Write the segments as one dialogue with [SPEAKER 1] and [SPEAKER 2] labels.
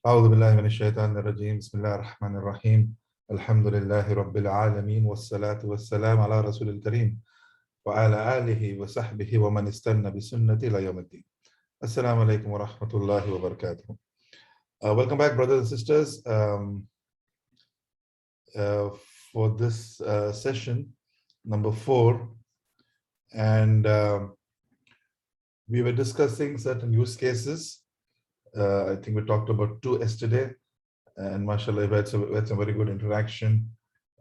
[SPEAKER 1] أعوذ بالله من الشيطان الرجيم بسم الله الرحمن الرحيم الحمد لله رب العالمين والصلاة والسلام على رسول الكريم وعلى آله وصحبه ومن استنى بسنته إلى يوم الدين. Assalamu alaikum wa rahmatullahi wa barakatuh. Welcome back, brothers and sisters, for this session number 4. And we were discussing certain use cases. I think we talked about 2 yesterday. And mashallah, we had some very good interaction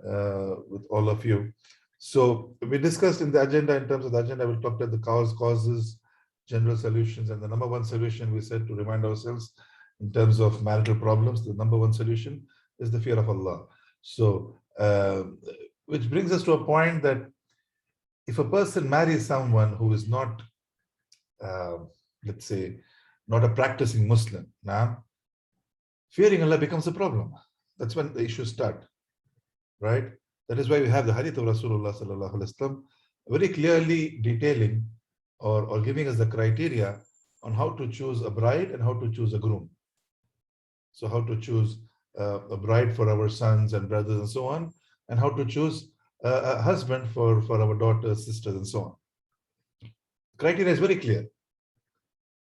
[SPEAKER 1] with all of you. So we discussed in the agenda, in terms of the agenda, we'll talk about the causes, general solutions, and the number 1 solution we said to remind ourselves in terms of marital problems, the number 1 solution is the fear of Allah. So, which brings us to a point that if a person marries someone who is not, let's say, not a practicing Muslim, now, fearing Allah becomes a problem. That's when the issues start, right? That is why we have the hadith of Rasulullah sallallahu alaihi wasallam very clearly detailing or giving us the criteria on how to choose a bride and how to choose a groom. So how to choose a bride for our sons and brothers and so on, and how to choose a husband for our daughters, sisters, and so on. The criteria is very clear.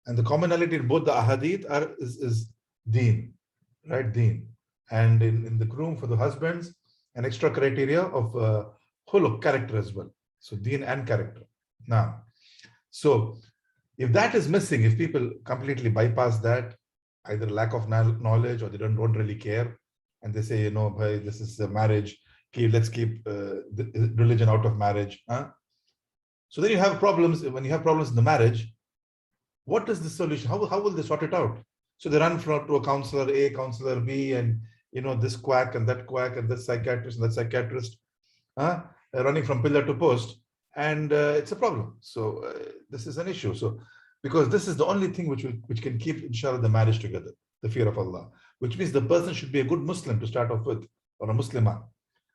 [SPEAKER 1] And the commonality in both the ahadith is deen. Right, deen. And in the groom for the husbands, an extra criteria of khuluq, character as well. So deen and character. Now, so if that is missing, if people completely bypass that, either lack of knowledge or they don't really care, and they say, bhai, this is a marriage, let's keep the religion out of marriage. So then you have problems. When you have problems in the marriage, what is the solution? How will they sort it out? So they run to a counselor A, counselor B, and this quack and this psychiatrist and that psychiatrist, running from pillar to post, and it's a problem. So this is an issue. So because this is the only thing which can keep, inshallah, the marriage together, the fear of Allah, which means the person should be a good Muslim to start off with, or a Muslimah.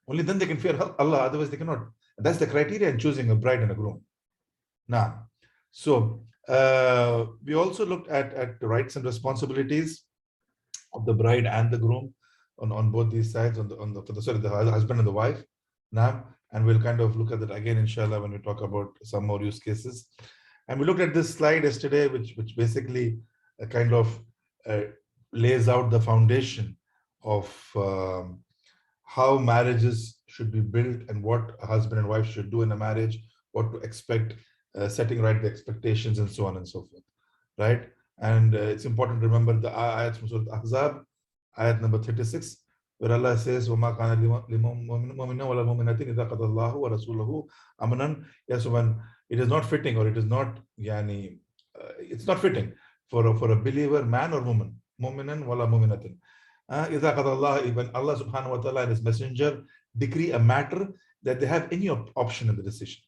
[SPEAKER 1] Only then they can fear Allah, otherwise they cannot. And that's the criteria in choosing a bride and a groom. Now, so we also looked at the rights and responsibilities of the bride and the groom on both these sides, the husband and the wife. Now, and we'll kind of look at that again, inshallah, when we talk about some more use cases. And we looked at this slide yesterday, which basically kind of lays out the foundation of how marriages should be built and what a husband and wife should do in a marriage, what to expect, setting right the expectations, and so on and so forth, right? And it's important to remember the ayat from Surah Ahzab, ayat number 36, where Allah says, وَمَا كَانَ لِمُؤْمِنٍ وَلَا مُؤْمِنَةٍ إِذَا قَضَى اللَّهُ وَرَسُولُهُ أَمْرًا. Yes, when it is not fitting, or it is not, it's not fitting for a believer, man or woman, مُؤْمِنًا وَلَا مُؤْمِنَةٍ. إِذَا قَضَى اللَّهُ, even Allah subhanahu wa ta'ala and His messenger decree a matter, that they have any option in the decision.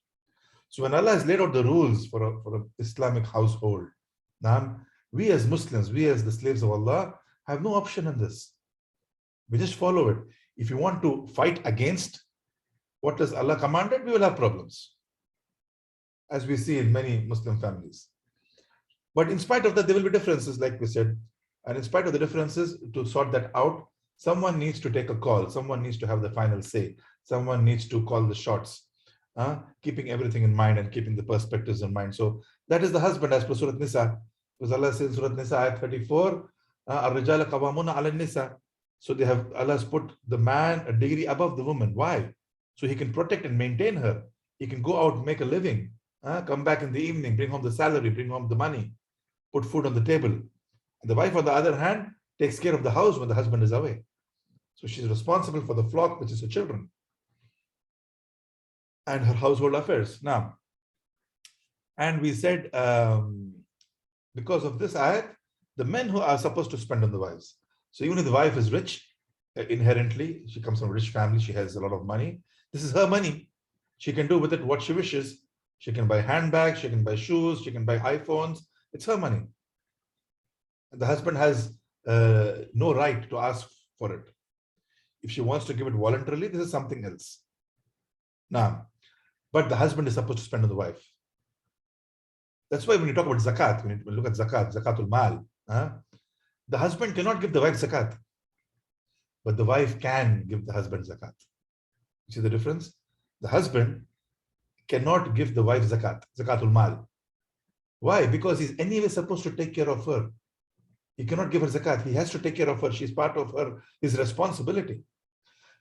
[SPEAKER 1] So when Allah has laid out the rules for an Islamic household, now we as Muslims, we as the slaves of Allah, have no option in this. We just follow it. If you want to fight against what has Allah commanded, we will have problems, as we see in many Muslim families. But in spite of that, there will be differences, like we said. And in spite of the differences, to sort that out, someone needs to take a call. Someone needs to have the final say. Someone needs to call the shots. Keeping everything in mind and keeping the perspectives in mind. So that is the husband, as per Surah Nisa. Because Allah says in Surah Nisa, ayat 34, الرجال قوامون على النساء. So Allah has put the man a degree above the woman. Why? So he can protect and maintain her. He can go out and make a living, come back in the evening, bring home the salary, bring home the money, put food on the table. And the wife, on the other hand, takes care of the house when the husband is away. So she's responsible for the flock, which is her children, and her household affairs. Now, and we said, because of this ayat, the men who are supposed to spend on the wives. So even if the wife is rich, inherently, she comes from a rich family, she has a lot of money. This is her money. She can do with it what she wishes. She can buy handbags, she can buy shoes, she can buy iPhones. It's her money. And the husband has no right to ask for it. If she wants to give it voluntarily, this is something else. Now, but the husband is supposed to spend on the wife. That's why when you talk about zakat, when you look at zakat, zakatul mal, The husband cannot give the wife zakat, but the wife can give the husband zakat. You see the difference? The husband cannot give the wife zakat, zakatul mal. Why? Because he's anyway supposed to take care of her. He cannot give her zakat. He has to take care of her. She's part of his responsibility.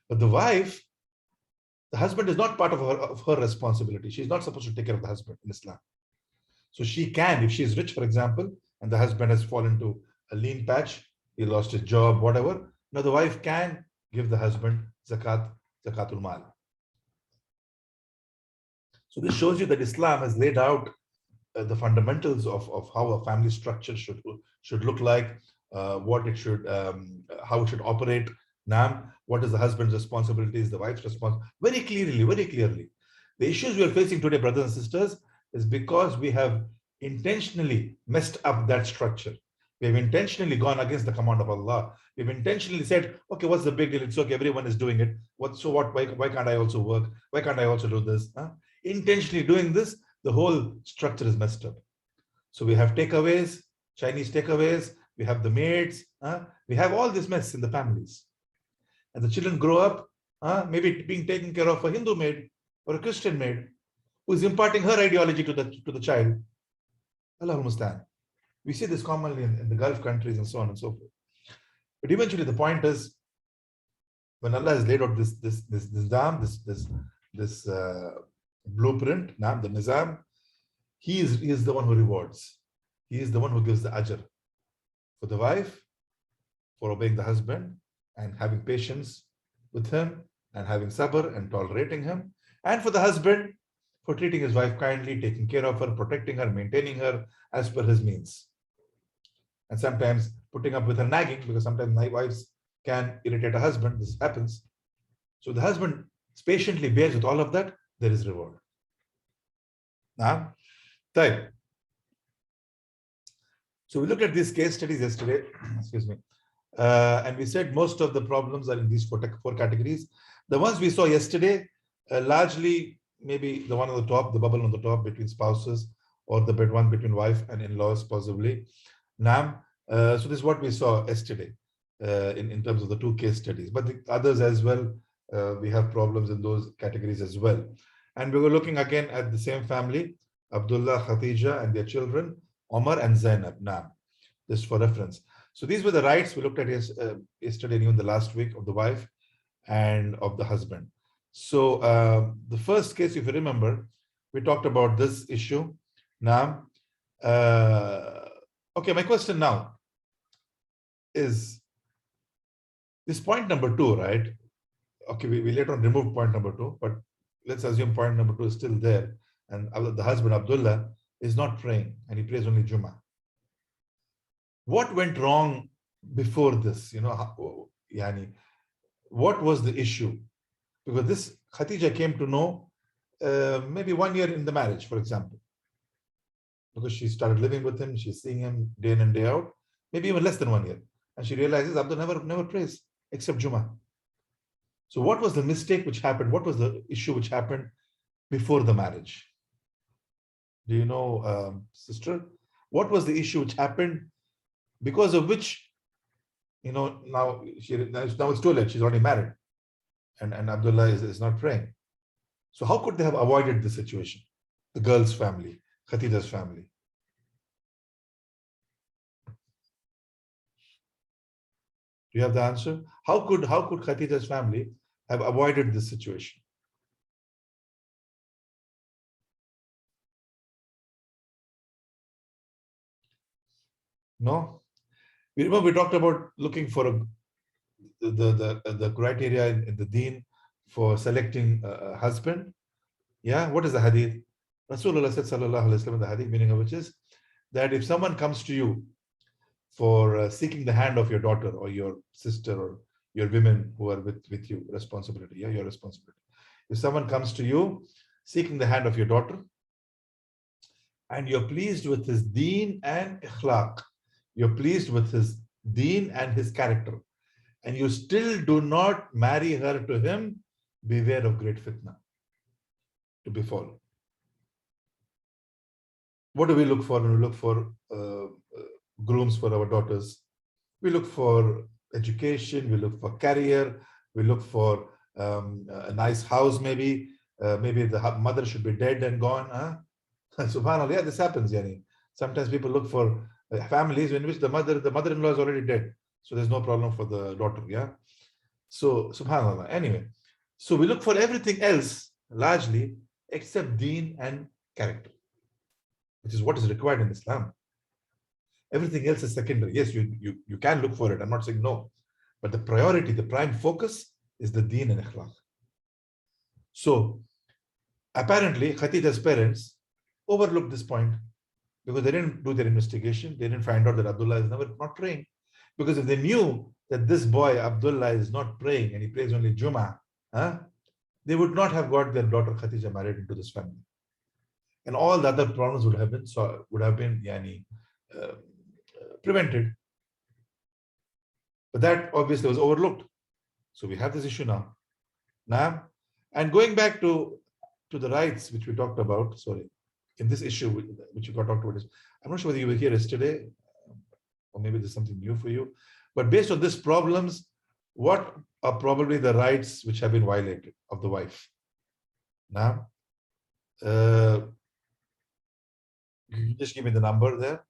[SPEAKER 1] But the wife, the husband is not part of her responsibility. She's not supposed to take care of the husband in Islam. So she can, if she's rich, for example, and the husband has fallen into a lean patch, he lost his job, whatever. Now the wife can give the husband zakatul mal. So this shows you that Islam has laid out the fundamentals of how a family structure should look like, what it should, how it should operate. Now, what is the husband's responsibilities, the wife's responsibility, very clearly, very clearly. The issues we are facing today, brothers and sisters, is because we have intentionally messed up that structure. We have intentionally gone against the command of Allah. We've intentionally said, okay, what's the big deal? It's okay, everyone is doing it. Why can't I also work? Why can't I also do this? Huh? Intentionally doing this, the whole structure is messed up. So we have takeaways, Chinese takeaways, we have the maids, we have all this mess in the families. And the children grow up, maybe being taken care of a Hindu maid or a Christian maid who is imparting her ideology to the child. Allahul Mustaan. We see this commonly in the Gulf countries and so on and so forth. But eventually the point is, when Allah has laid out this blueprint, the Nizam, he is the one who rewards. He is the one who gives the ajr for the wife, for obeying the husband and having patience with him and having sabr and tolerating him, and for the husband for treating his wife kindly, taking care of her, protecting her, maintaining her as per his means. And sometimes putting up with her nagging, because sometimes wives can irritate a husband. This happens. So the husband patiently bears with all of that, there is reward. Now, type. So we looked at these case studies yesterday, excuse me, and we said most of the problems are in these four categories. The ones we saw yesterday, largely maybe the one on the top, the bubble on the top between spouses, or the one between wife and in-laws possibly. Now, so this is what we saw yesterday in terms of the two case studies, but the others as well, we have problems in those categories as well. And we were looking again at the same family, Abdullah, Khadija and their children, Omar and Zainab. Now, this for reference. So these were the rights we looked at yesterday and even the last week of the wife and of the husband. So the first case, if you remember, we talked about this issue. Now, okay, my question now is this point number 2, right? Okay, we later on remove point number 2, but let's assume point number 2 is still there, and the husband Abdullah is not praying and he prays only Jummah. What went wrong before this? You know, Yani, what was the issue? Because this Khadija came to know maybe 1 year in the marriage, for example, because she started living with him, she's seeing him day in and day out, maybe even less than 1 year, and she realizes Abdullah never prays except Jummah. So what was the mistake which happened? What was the issue which happened before the marriage? Do you know, sister? What was the issue which happened because of which, you know, now it's too late, she's already married, and Abdullah is not praying. So how could they have avoided the situation? The girl's family, Khadija's family. Do you have the answer? How could Khadija's family have avoided this situation? No? We remember we talked about looking for the criteria in the deen for selecting a husband. Yeah, what is the hadith? Rasulullah said, sallallahu alaihi wasallam, the hadith meaning of which is that if someone comes to you for seeking the hand of your daughter or your sister or your women who are with you, responsibility, yeah, your responsibility. If someone comes to you seeking the hand of your daughter and you're pleased with his deen and ikhlaq, you're pleased with his deen and his character, and you still do not marry her to him, beware of great fitna to befall. What do we look for when we look for grooms for our daughters? We look for education, we look for career, we look for a nice house, maybe. Maybe the mother should be dead and gone. Huh? Subhanallah, yeah, this happens. Yani. Sometimes people look for families in which the mother-in-law is already dead. So there's no problem for the daughter. Yeah. So, subhanallah. Anyway, so we look for everything else largely except deen and character, which is what is required in Islam. Everything else is secondary. Yes, you can look for it. I'm not saying no. But the priority, the prime focus is the deen and akhlaq. So apparently, Khadija's parents overlooked this point because they didn't do their investigation. They didn't find out that Abdullah is not praying. Because if they knew that this boy, Abdullah, is not praying and he prays only Jummah, huh, they would not have got their daughter Khadija married into this family. And all the other problems would have been prevented. But that obviously was overlooked. So we have this issue now. And going back to the rights which we talked about, in this issue which you got talked about, I'm not sure whether you were here yesterday, or maybe there's something new for you. But based on these problems, what are probably the rights which have been violated of the wife? Now, just give me the number there.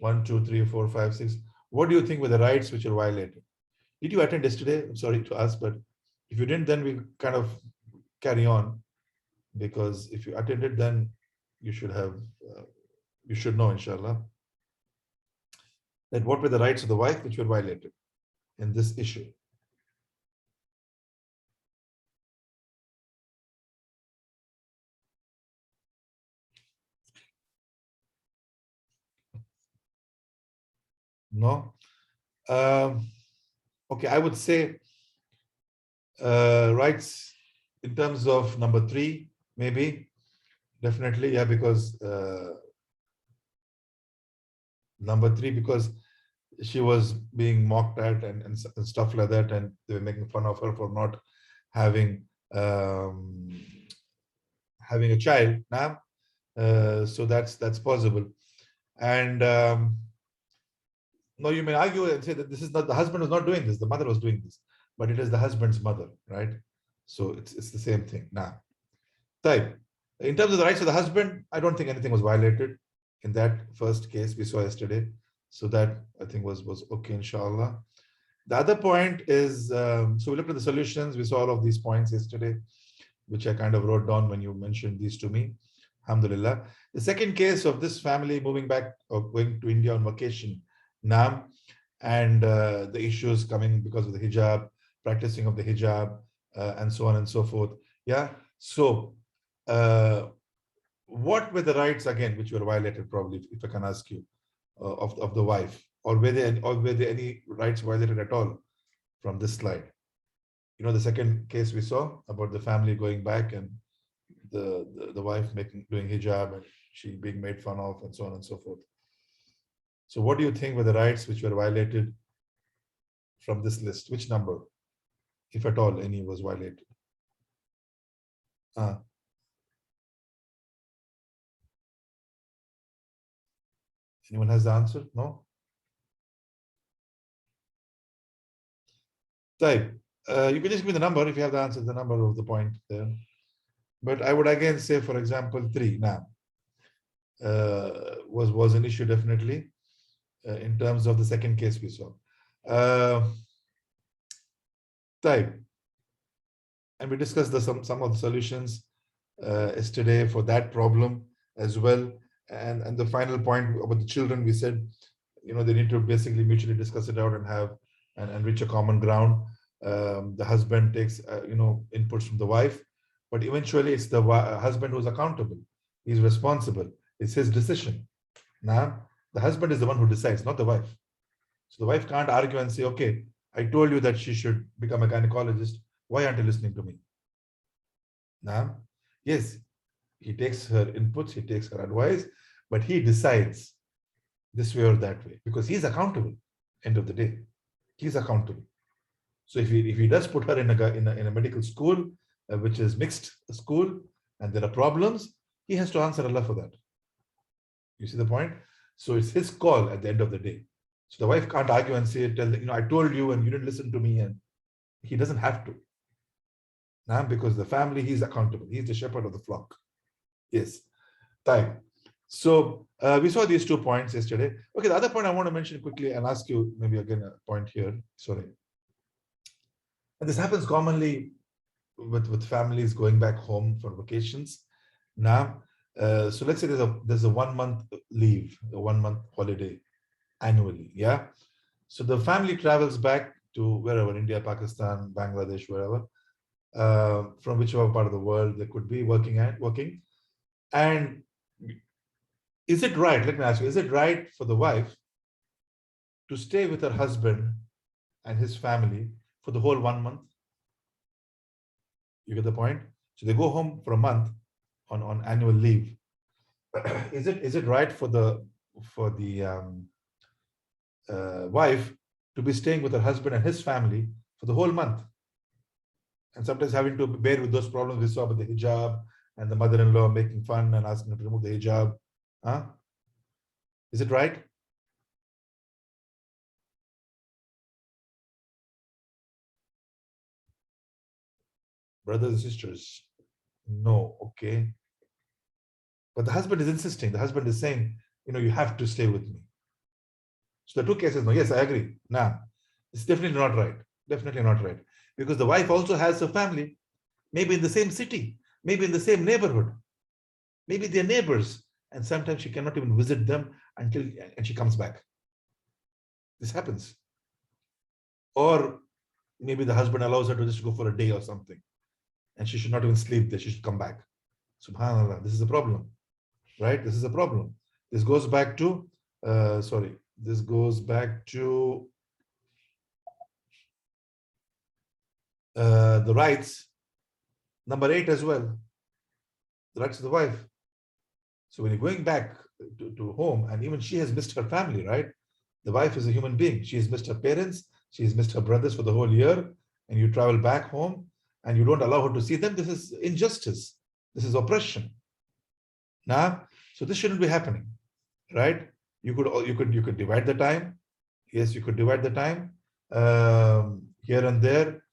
[SPEAKER 1] 1, 2, 3, 4, 5, 6. What do you think were the rights which are violated? Did you attend yesterday? I'm sorry to ask, but if you didn't, then we kind of carry on. Because if you attended, then you should have, you should know, inshallah, that what were the rights of the wife which were violated in this issue. No? Okay, I would say rights in terms of number 3, maybe, definitely, yeah, because number 3, because she was being mocked at and stuff like that, and they were making fun of her for not having having a child now. So that's possible. And now you may argue and say that this is not, the husband was not doing this, the mother was doing this, but it is the husband's mother, right? So it's the same thing. Now, type. In terms of the rights of the husband, I don't think anything was violated in that first case we saw yesterday. So that I think was okay, inshallah. The other point is, so we looked at the solutions. We saw all of these points yesterday, which I kind of wrote down when you mentioned these to me. Alhamdulillah. The second case of this family moving back or going to India on vacation now, and the issues coming because of the hijab, practicing of the hijab, and so on and so forth. Yeah. So what were the rights again which were violated, probably, if I can ask you, of the wife, or were there any rights violated at all from this slide? You know, the second case we saw about the family going back and the wife doing hijab and she being made fun of and so on and so forth. So what do you think were the rights which were violated from this list? Which number, if at all any, was violated? Anyone has the answer? No? Type. You can just give me the number if you have the answer, the number of the point there. But I would again say, for example, 3 now was an issue definitely in terms of the second case we saw. Type. And we discussed some of the solutions yesterday for that problem as well. And the final point about the children, we said, you know, they need to basically mutually discuss it out and have and reach a common ground. The husband takes, inputs from the wife, but eventually it's the husband who's accountable. He's responsible. It's his decision. Now, the husband is the one who decides, not the wife. So the wife can't argue and say, okay, I told you that she should become a gynecologist. Why aren't you listening to me? Now, yes, he takes her inputs, he takes her advice, but he decides this way or that way because he's accountable. End of the day, he's accountable. So if he does put her in a medical school, which is mixed school, and there are problems, he has to answer Allah for that. You see the point? So it's his call at the end of the day. So the wife can't argue and say, tell, I told you and you didn't listen to me. And he doesn't have to. Now, because the family, he's accountable. He's the shepherd of the flock. Yes. Time. So we saw these 2 points yesterday. Okay, the other point I want to mention quickly and ask you maybe again a point here. Sorry. And this happens commonly with families going back home for vacations. Now, so let's say there's a 1 month leave, a 1 month holiday annually. Yeah. So the family travels back to wherever, India, Pakistan, Bangladesh, wherever, from whichever part of the world they could be working. And is it right, let me ask you, is it right for the wife to stay with her husband and his family for the whole 1 month? You get the point? So they go home for a month on annual leave. Is it right for the wife to be staying with her husband and his family for the whole month, and sometimes having to bear with those problems we saw with the hijab and the mother-in-law making fun and asking her to remove the hijab? Huh? Is it right? Brothers and sisters, no. Okay, but the husband is insisting. The husband is saying, you have to stay with me. So the 2 cases, no. Yes, I agree. Nah, it's definitely not right. Definitely not right. Because the wife also has a family, maybe in the same city, maybe in the same neighborhood, maybe they're neighbors, and sometimes she cannot even visit them and she comes back. This happens. Or maybe the husband allows her to just go for a day or something, and she should not even sleep there. She should come back. Subhanallah, this is a problem, right? This is a problem. This goes back to, this goes back to the rights, number 8 as well, the rights of the wife. So when you're going back to home, and even she has missed her family, right? The wife is a human being. She has missed her parents. She has missed her brothers for the whole year. And you travel back home and you don't allow her to see them. This is injustice. This is oppression. Now, so this shouldn't be happening, right? You could divide the time. Yes, you could divide the time here and there.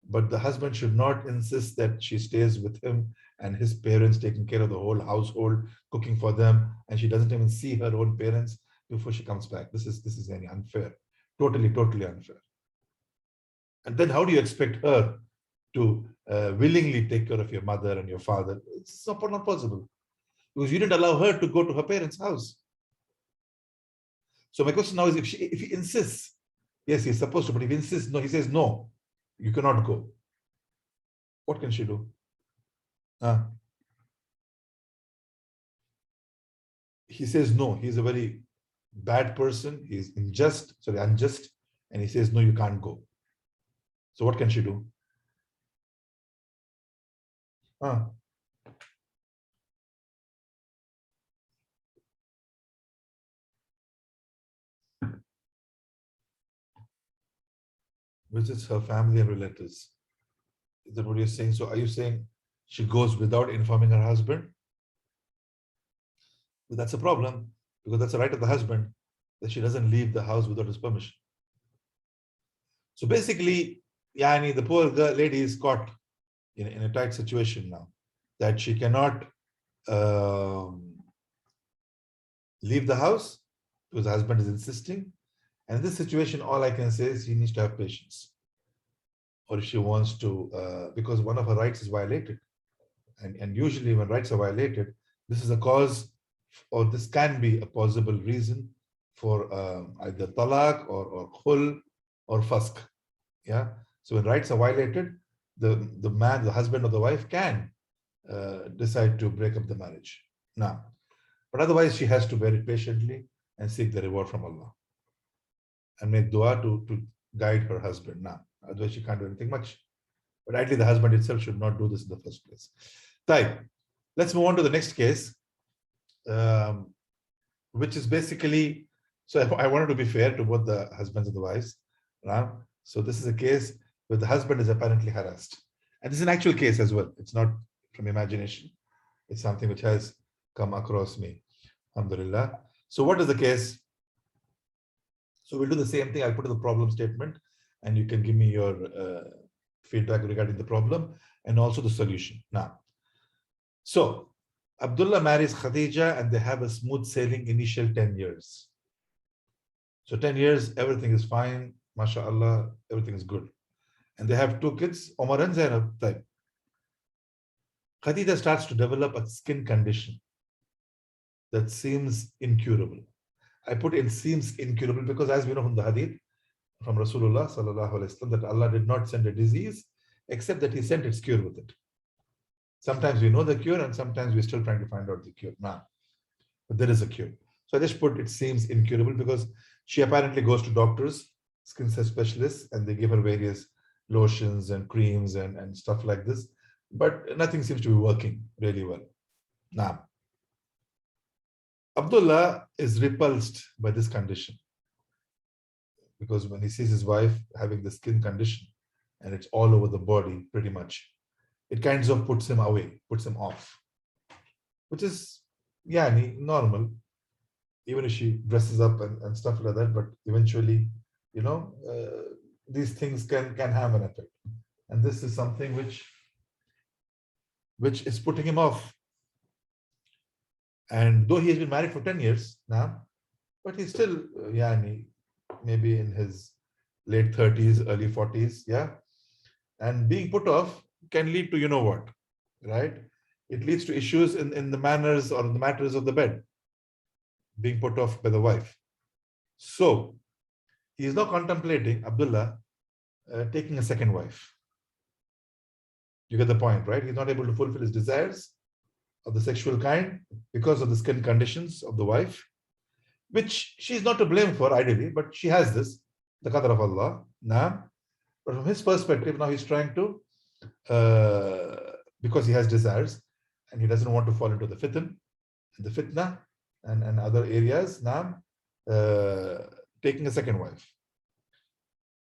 [SPEAKER 1] But the husband should not insist that she stays with him and his parents, taking care of the whole household, cooking for them, and she doesn't even see her own parents before she comes back. This is very unfair, totally unfair. And then how do you expect her to willingly take care of your mother and your father? It's not possible, because you didn't allow her to go to her parents' house. So my question now is, if he insists, yes, he's supposed to, but if he insists, no, he says no, you cannot go. What can she do? He says no. He's a very bad person. He's unjust, and he says no, you can't go. So what can she do? Visits her family and relatives. Is that what you're saying? So are you saying she goes without informing her husband? Well, that's a problem, because that's the right of the husband, that she doesn't leave the house without his permission. So basically, the poor lady is caught in a tight situation now, that she cannot leave the house because the husband is insisting. And in this situation, all I can say is he needs to have patience. Or if she wants to, because one of her rights is violated. And usually when rights are violated, this is a cause, or this can be a possible reason for either talaq or khul or fask. Yeah. So when rights are violated, the man, the husband or the wife can decide to break up the marriage. Now, but otherwise she has to bear it patiently and seek the reward from Allah and make dua to guide her husband. Now, otherwise she can't do anything much. But ideally the husband itself should not do this in the first place. Right. Let's move on to the next case, which is basically, so I wanted to be fair to both the husbands and the wives. So this is a case where the husband is apparently harassed. And this is an actual case as well. It's not from imagination. It's something which has come across me. Alhamdulillah. So what is the case? So we'll do the same thing. I'll put in the problem statement and you can give me your feedback regarding the problem and also the solution. Now, so Abdullah marries Khadija and they have a smooth sailing initial 10 years. So 10 years, everything is fine. MashaAllah, everything is good. And they have 2 kids, Omar and Zainab. Khadija starts to develop a skin condition that seems incurable. I put in seems incurable because as we know from the hadith, from Rasulullah sallallahu alaihi wasallam, that Allah did not send a disease except that He sent its cure with it. Sometimes we know the cure and sometimes we're still trying to find out the cure. Nah, but there is a cure. So I just put it seems incurable because she apparently goes to doctors, skin specialists, and they give her various lotions and creams and stuff like this. But nothing seems to be working really well. Now, Abdullah is repulsed by this condition because when he sees his wife having the skin condition and it's all over the body pretty much, it kind of puts him away, puts him off, which is normal, even if she dresses up and stuff like that. But eventually, these things can have an effect. And this is something which is putting him off. And though he has been married for 10 years now, but he's still, maybe in his late 30s, early 40s, and being put off can lead to, what, right? It leads to issues in the manners or the matters of the bed, being put off by the wife. So he is now contemplating, Abdullah, taking a second wife. You get the point, right? He's not able to fulfill his desires of the sexual kind because of the skin conditions of the wife, which she's not to blame for ideally, but she has this, the qadr of Allah. Now, but from his perspective, now he's trying to, because he has desires and he doesn't want to fall into the fitna and other areas, now taking a second wife.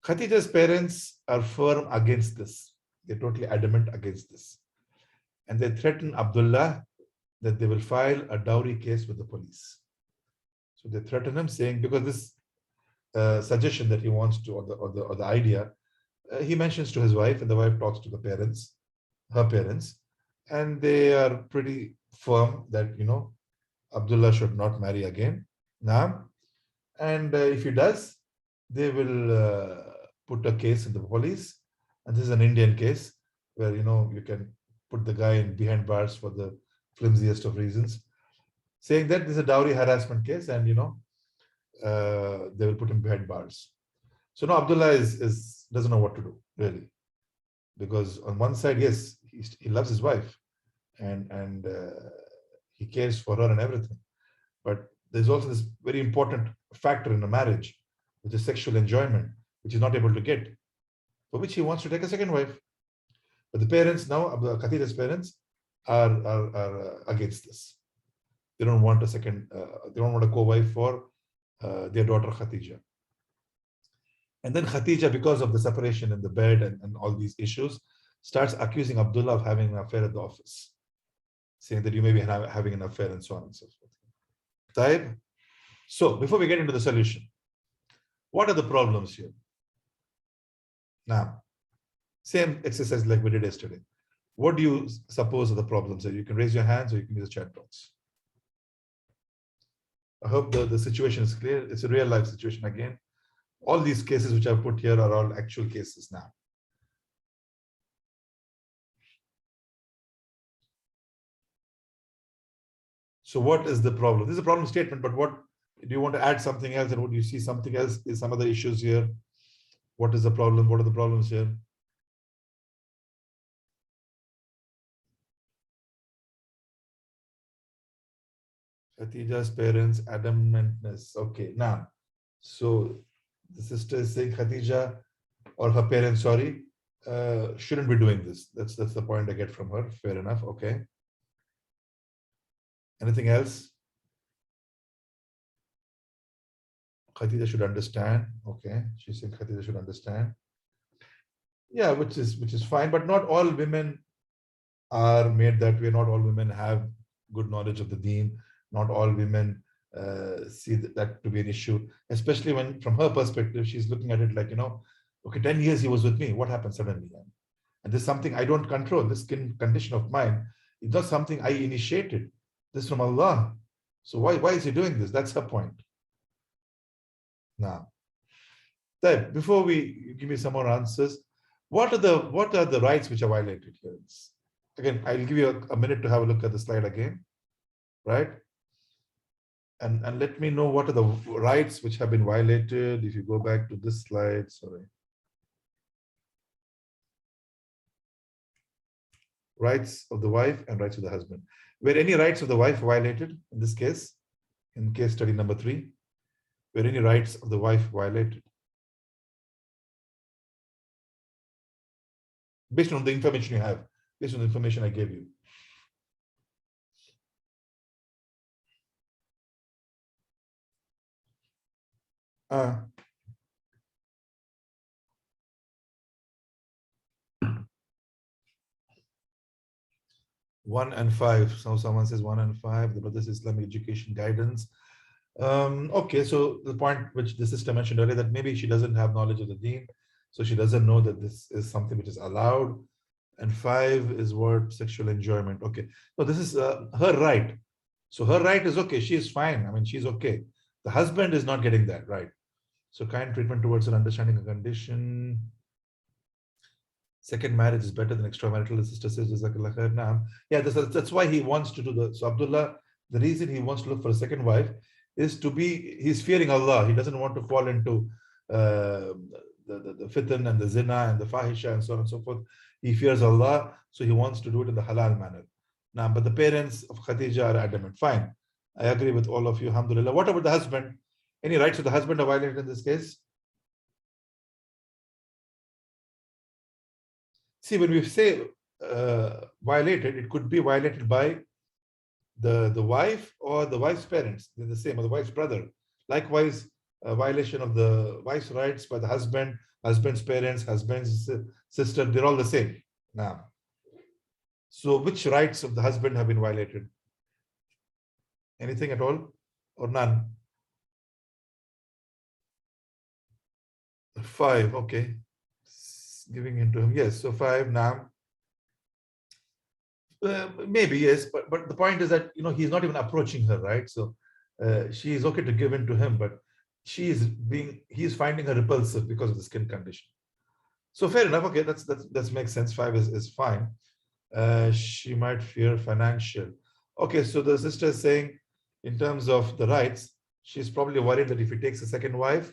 [SPEAKER 1] Khadija's parents are firm against this. They're totally adamant against this. And they threaten Abdullah that they will file a dowry case with the police. So they threaten him saying, because this suggestion that he wants to, or the idea, he mentions to his wife and the wife talks to the parents, her parents, and they are pretty firm that, Abdullah should not marry again. Now, and if he does, they will put a case in the police. And this is an Indian case where, you can put the guy in behind bars for the flimsiest of reasons, saying that this is a dowry harassment case and, they will put him behind bars. So now Abdullah doesn't know what to do, really. Because on one side, yes, he loves his wife and he cares for her and everything. But there's also this very important factor in a marriage, which is sexual enjoyment, which he's not able to get, for which he wants to take a second wife. But the parents now, Khadija's parents, are against this. They don't want a second, they don't want a co-wife for their daughter Khadija. And then Khadija, because of the separation in the bed and all these issues, starts accusing Abdullah of having an affair at the office, saying that you may be having an affair and so on and so forth. Taib. So before we get into the solution, what are the problems here? Now, same exercise like we did yesterday. What do you suppose are the problems here? You can raise your hands or you can use the chat box. I hope the situation is clear. It's a real life situation again. All these cases which I've put here are all actual cases now. So what is the problem? This is a problem statement, but what do you want to add something else? And would you see something else? Is some other issues here? What is the problem? What are the problems here? Khadija's parents' adamantness. Okay, now, so the sister is saying Khadija or her parents, sorry, shouldn't be doing this. That's the point I get from her. Fair enough. Okay. Anything else? Khadija should understand. Okay, she's saying Khadija should understand. Yeah, which is fine, but not all women are made that way. Not all women have good knowledge of the deen. Not all women see that to be an issue, especially when from her perspective, she's looking at it like, okay, 10 years he was with me. What happened suddenly? And this is something I don't control. This skin condition of mine is not something I initiated. This is from Allah. So why is he doing this? That's her point. Now, before we give me some more answers, what are the rights which are violated here? Again, I'll give you a minute to have a look at the slide again, right? And let me know what are the rights which have been violated. If you go back to this slide, sorry. Rights of the wife and rights of the husband. Were any rights of the wife violated in this case? In case study number 3, were any rights of the wife violated? Based on the information you have, based on the information I gave you. One and five. So someone says 1 and 5. The Brothers Islamic Education Guidance. Okay, so the point which the sister mentioned earlier, that maybe she doesn't have knowledge of the deen, so she doesn't know that this is something which is allowed. And 5 is word sexual enjoyment. Okay, so this is her right. So her right is okay. She is fine. I mean, she's okay. The husband is not getting that right. So kind treatment towards an understanding a condition. Second marriage is better than extramarital. The sister says, yeah, that's why he wants to do that. So Abdullah, the reason he wants to look for a second wife is he's fearing Allah. He doesn't want to fall into the fitan and the zina and the fahisha and so on and so forth. He fears Allah, so he wants to do it in the halal manner. Now, but the parents of Khadija are adamant. Fine, I agree with all of you, alhamdulillah. What about the husband? Any rights of the husband are violated in this case? See, when we say violated, it could be violated by the wife or the wife's parents. They're the same, or the wife's brother. Likewise, a violation of the wife's rights by the husband, husband's parents, husband's sister, they're all the same. Now, so which rights of the husband have been violated? Anything at all or none? 5, okay. Giving in to him, yes. So 5 now. Maybe yes, but the point is that he's not even approaching her, right? So she is okay to give in to him, but he's finding her repulsive because of the skin condition. So fair enough. Okay, that makes sense. 5 is fine. She might fear financial. Okay, so the sister is saying, in terms of the rights, she's probably worried that if he takes a second wife,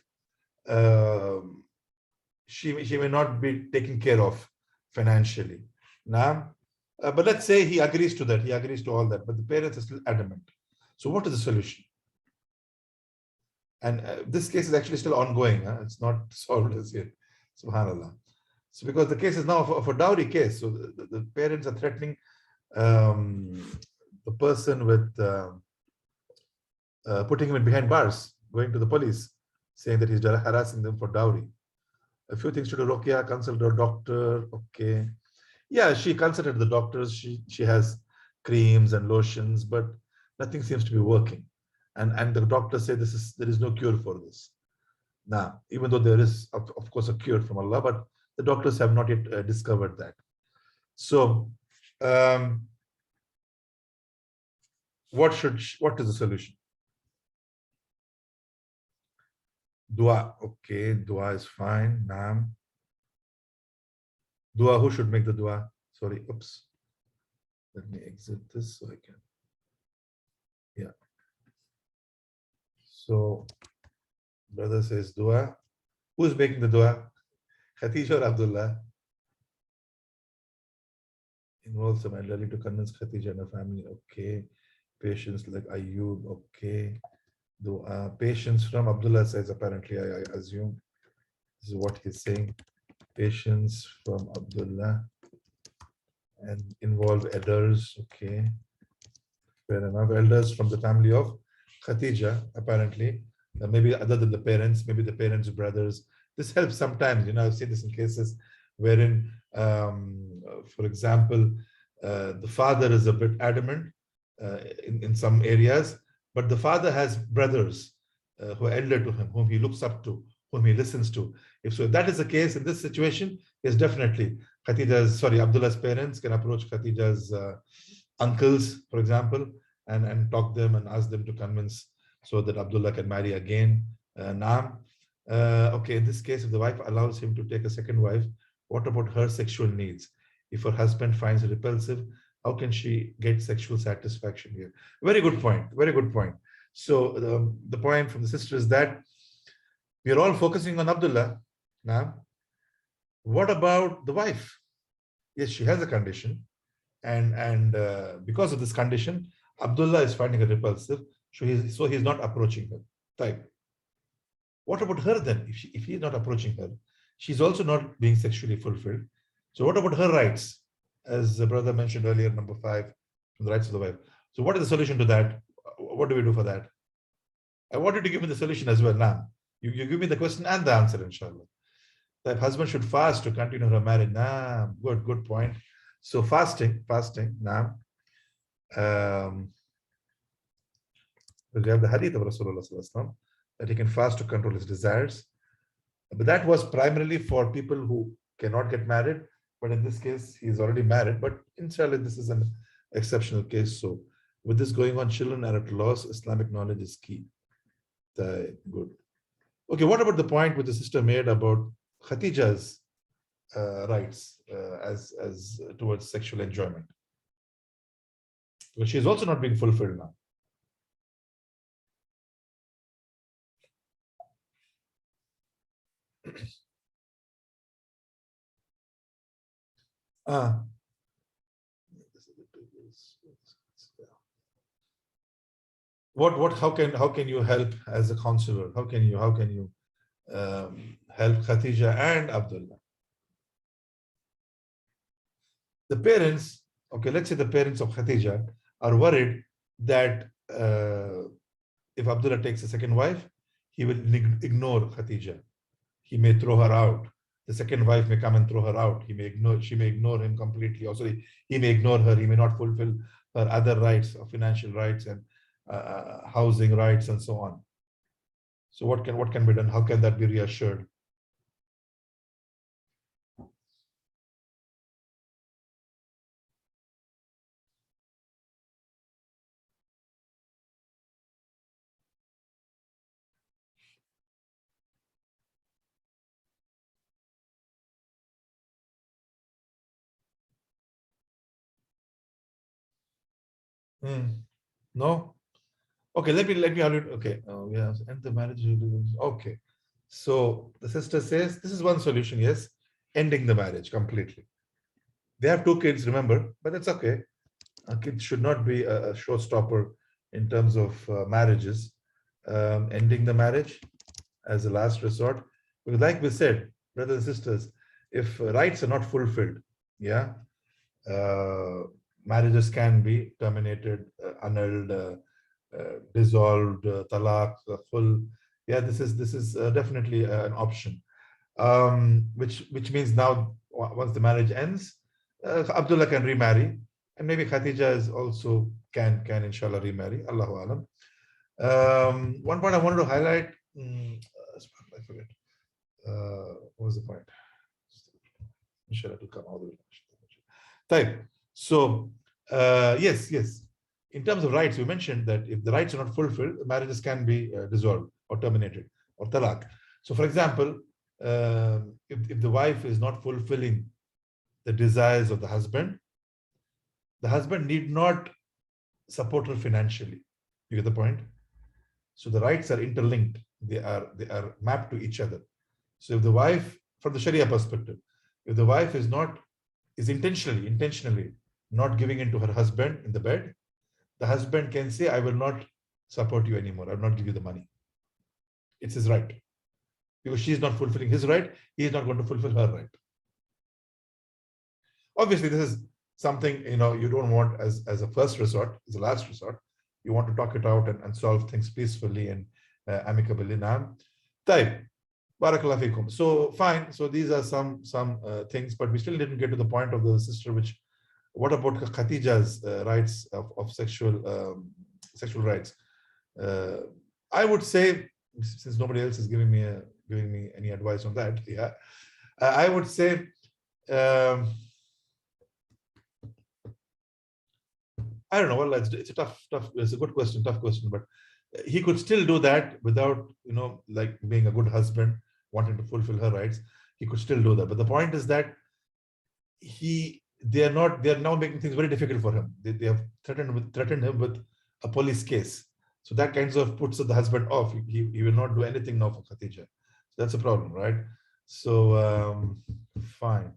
[SPEAKER 1] she may not be taken care of financially. Now, but let's say he agrees to that. He agrees to all that, but the parents are still adamant. So what is the solution? And this case is actually still ongoing. It's not solved as yet. Subhanallah. So because the case is now of a dowry case, so the parents are threatening the person with putting him behind bars, going to the police, saying that he's harassing them for dowry. A few things to do. Rokia, consult a doctor. Okay. Yeah, she consulted the doctors. She has creams and lotions, but nothing seems to be working. And the doctors say there is no cure for this. Now, even though there is, of course, a cure from Allah, but the doctors have not yet discovered that. So, what is the solution? Dua. Okay, dua is fine. Naam. Dua, who should make the dua? Sorry, oops. Let me exit this so I can. Yeah. So, brother says dua. Who's making the dua? Khadija or Abdullah? Involve some elderly to convince Khadija and her family. Okay. Patience like Ayub. Okay. Dua. Patience from Abdullah says, apparently, I assume. This is what he's saying. Patience from Abdullah. And involve elders. Okay. Fair enough. Elders from the family of Khadija, apparently. Maybe other than the parents, maybe the parents' brothers. This helps sometimes. I've seen this in cases wherein, for example, the father is a bit adamant in some areas, but the father has brothers who are elder to him, whom he looks up to, whom he listens to. If that is the case in this situation, yes, definitely Abdullah's parents can approach Khadija's uncles, for example, and talk them and ask them to convince so that Abdullah can marry again. Naam. Okay, in this case, if the wife allows him to take a second wife, what about her sexual needs? If her husband finds it repulsive, how can she get sexual satisfaction here? Very good point. Very good point. So the point from the sister is that we are all focusing on Abdullah. Now, what about the wife? Yes, she has a condition, and because of this condition, Abdullah is finding her repulsive, so he's not approaching her. Type. What about her then? If he is not approaching her, she's also not being sexually fulfilled. So what about her rights? As the brother mentioned earlier, number 5, from the rights of the wife. So what is the solution to that? What do we do for that? I want you to give me the solution as well now. You give me the question and the answer, inshallah. That husband should fast to continue her marriage. Nah, good point. So fasting, now. We have the hadith of Rasulullah that he can fast to control his desires. But that was primarily for people who cannot get married. But in this case, he is already married. But inshallah, this is an exceptional case. So with this going on, children are at loss. Islamic knowledge is key. Good. Okay, what about the point which the sister made about Khadija's rights as towards sexual enjoyment? Because she is also not being fulfilled now. How can you help as a counselor? How can you help Khadija and Abdullah? The parents, okay, let's say the parents of Khadija are worried that if Abdullah takes a second wife, he will ignore Khadija. He may throw her out. The second wife may come and throw her out. She may ignore him completely. Also, he may ignore her. He may not fulfill her other rights, financial rights and housing rights and so on. So what can be done? How can that be reassured? No. Okay, let me okay. Yes, end the marriage. Okay. So the sister says this is one solution, yes, ending the marriage completely. They have 2 kids, remember, but that's okay. A kid should not be a showstopper in terms of marriages. Ending the marriage as a last resort. Because like we said, brothers and sisters, if rights are not fulfilled, yeah, marriages can be terminated, annulled, dissolved, talaq, full. Yeah, this is definitely an option. Which means now once the marriage ends, Abdullah can remarry, and maybe Khadija is also can inshallah remarry. Allahu alam. One point I wanted to highlight. I forget. What was the point? Inshallah, it will come all the way. Type. So yes. In terms of rights, we mentioned that if the rights are not fulfilled, marriages can be dissolved or terminated or talaq. So, for example, if the wife is not fulfilling the desires of the husband need not support her financially. You get the point? So the rights are interlinked. They are mapped to each other. So if the wife, from the Sharia perspective, if the wife is intentionally not giving in to her husband in the bed, the husband can say, I will not support you anymore. I will not give you the money. It's his right. Because she is not fulfilling his right, he is not going to fulfill her right. Obviously, this is something you don't want as a first resort, as a last resort. You want to talk it out and solve things peacefully and amicably. Type. Barakallahu fikum. So fine. So these are some things, but we still didn't get to the point of the sister, which what about Khadija's rights of sexual rights? I would say, since nobody else is giving me any advice on that, yeah, I would say. I don't know. Well, it's a tough. It's a good question, tough question. But he could still do that without, like being a good husband, wanting to fulfill her rights. He could still do that. But the point is that they are now making things very difficult for him. They have threatened him with a police case. So that kinds of puts the husband off. He will not do anything now for Khatija. So that's a problem, right? So fine.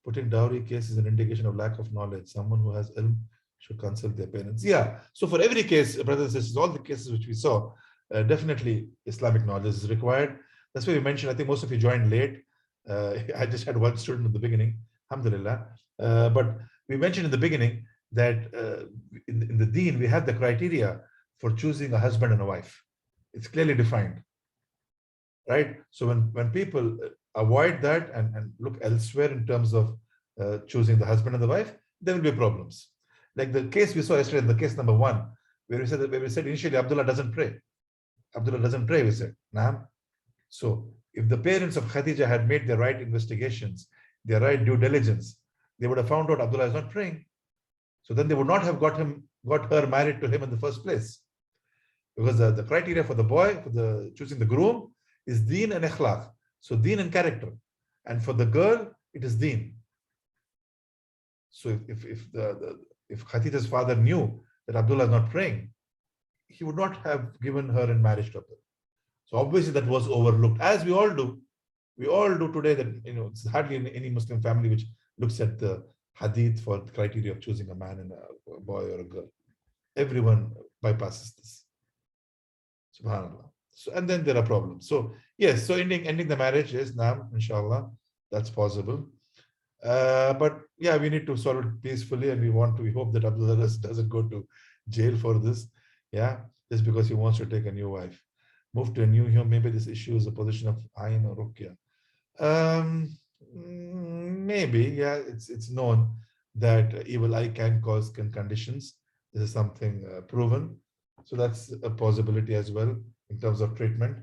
[SPEAKER 1] Putting dowry case is an indication of lack of knowledge. Someone who has ilm should consult their parents. Yeah. So for every case, brothers and sisters, all the cases which we saw, definitely Islamic knowledge is required. That's why we mentioned, I think most of you joined late. I just had one student at the beginning, alhamdulillah. But we mentioned in the beginning that in the deen, we have the criteria for choosing a husband and a wife. It's clearly defined, right? So when people avoid that and look elsewhere in terms of choosing the husband and the wife, there will be problems. Like the case we saw yesterday, in the case number 1, where we said initially Abdullah doesn't pray. Abdullah doesn't pray, we said. Naam. So if the parents of Khadija had made their right investigations, their right due diligence, they would have found out Abdullah is not praying. So then they would not have got her married to him in the first place. Because the criteria for the boy, for the choosing the groom, is deen and akhlaq. So deen and character. And for the girl, it is deen. So if Khadija's father knew that Abdullah is not praying, he would not have given her in marriage to Abdullah. So obviously that was overlooked, as we all do. We all do today. That it's hardly any Muslim family which looks at the hadith for the criteria of choosing a man and a boy or a girl. Everyone bypasses this. Subhanallah. So, and then there are problems. So yes, so ending the marriage is naam, inshallah, that's possible. But yeah, we need to solve it peacefully, and we hope that Abdullah doesn't go to jail for this. Yeah, just because he wants to take a new wife. Move to a new home. Maybe this issue is a position of Ayn or Ruqya. Maybe, yeah, it's known that evil eye can cause conditions. This is something proven. So that's a possibility as well in terms of treatment.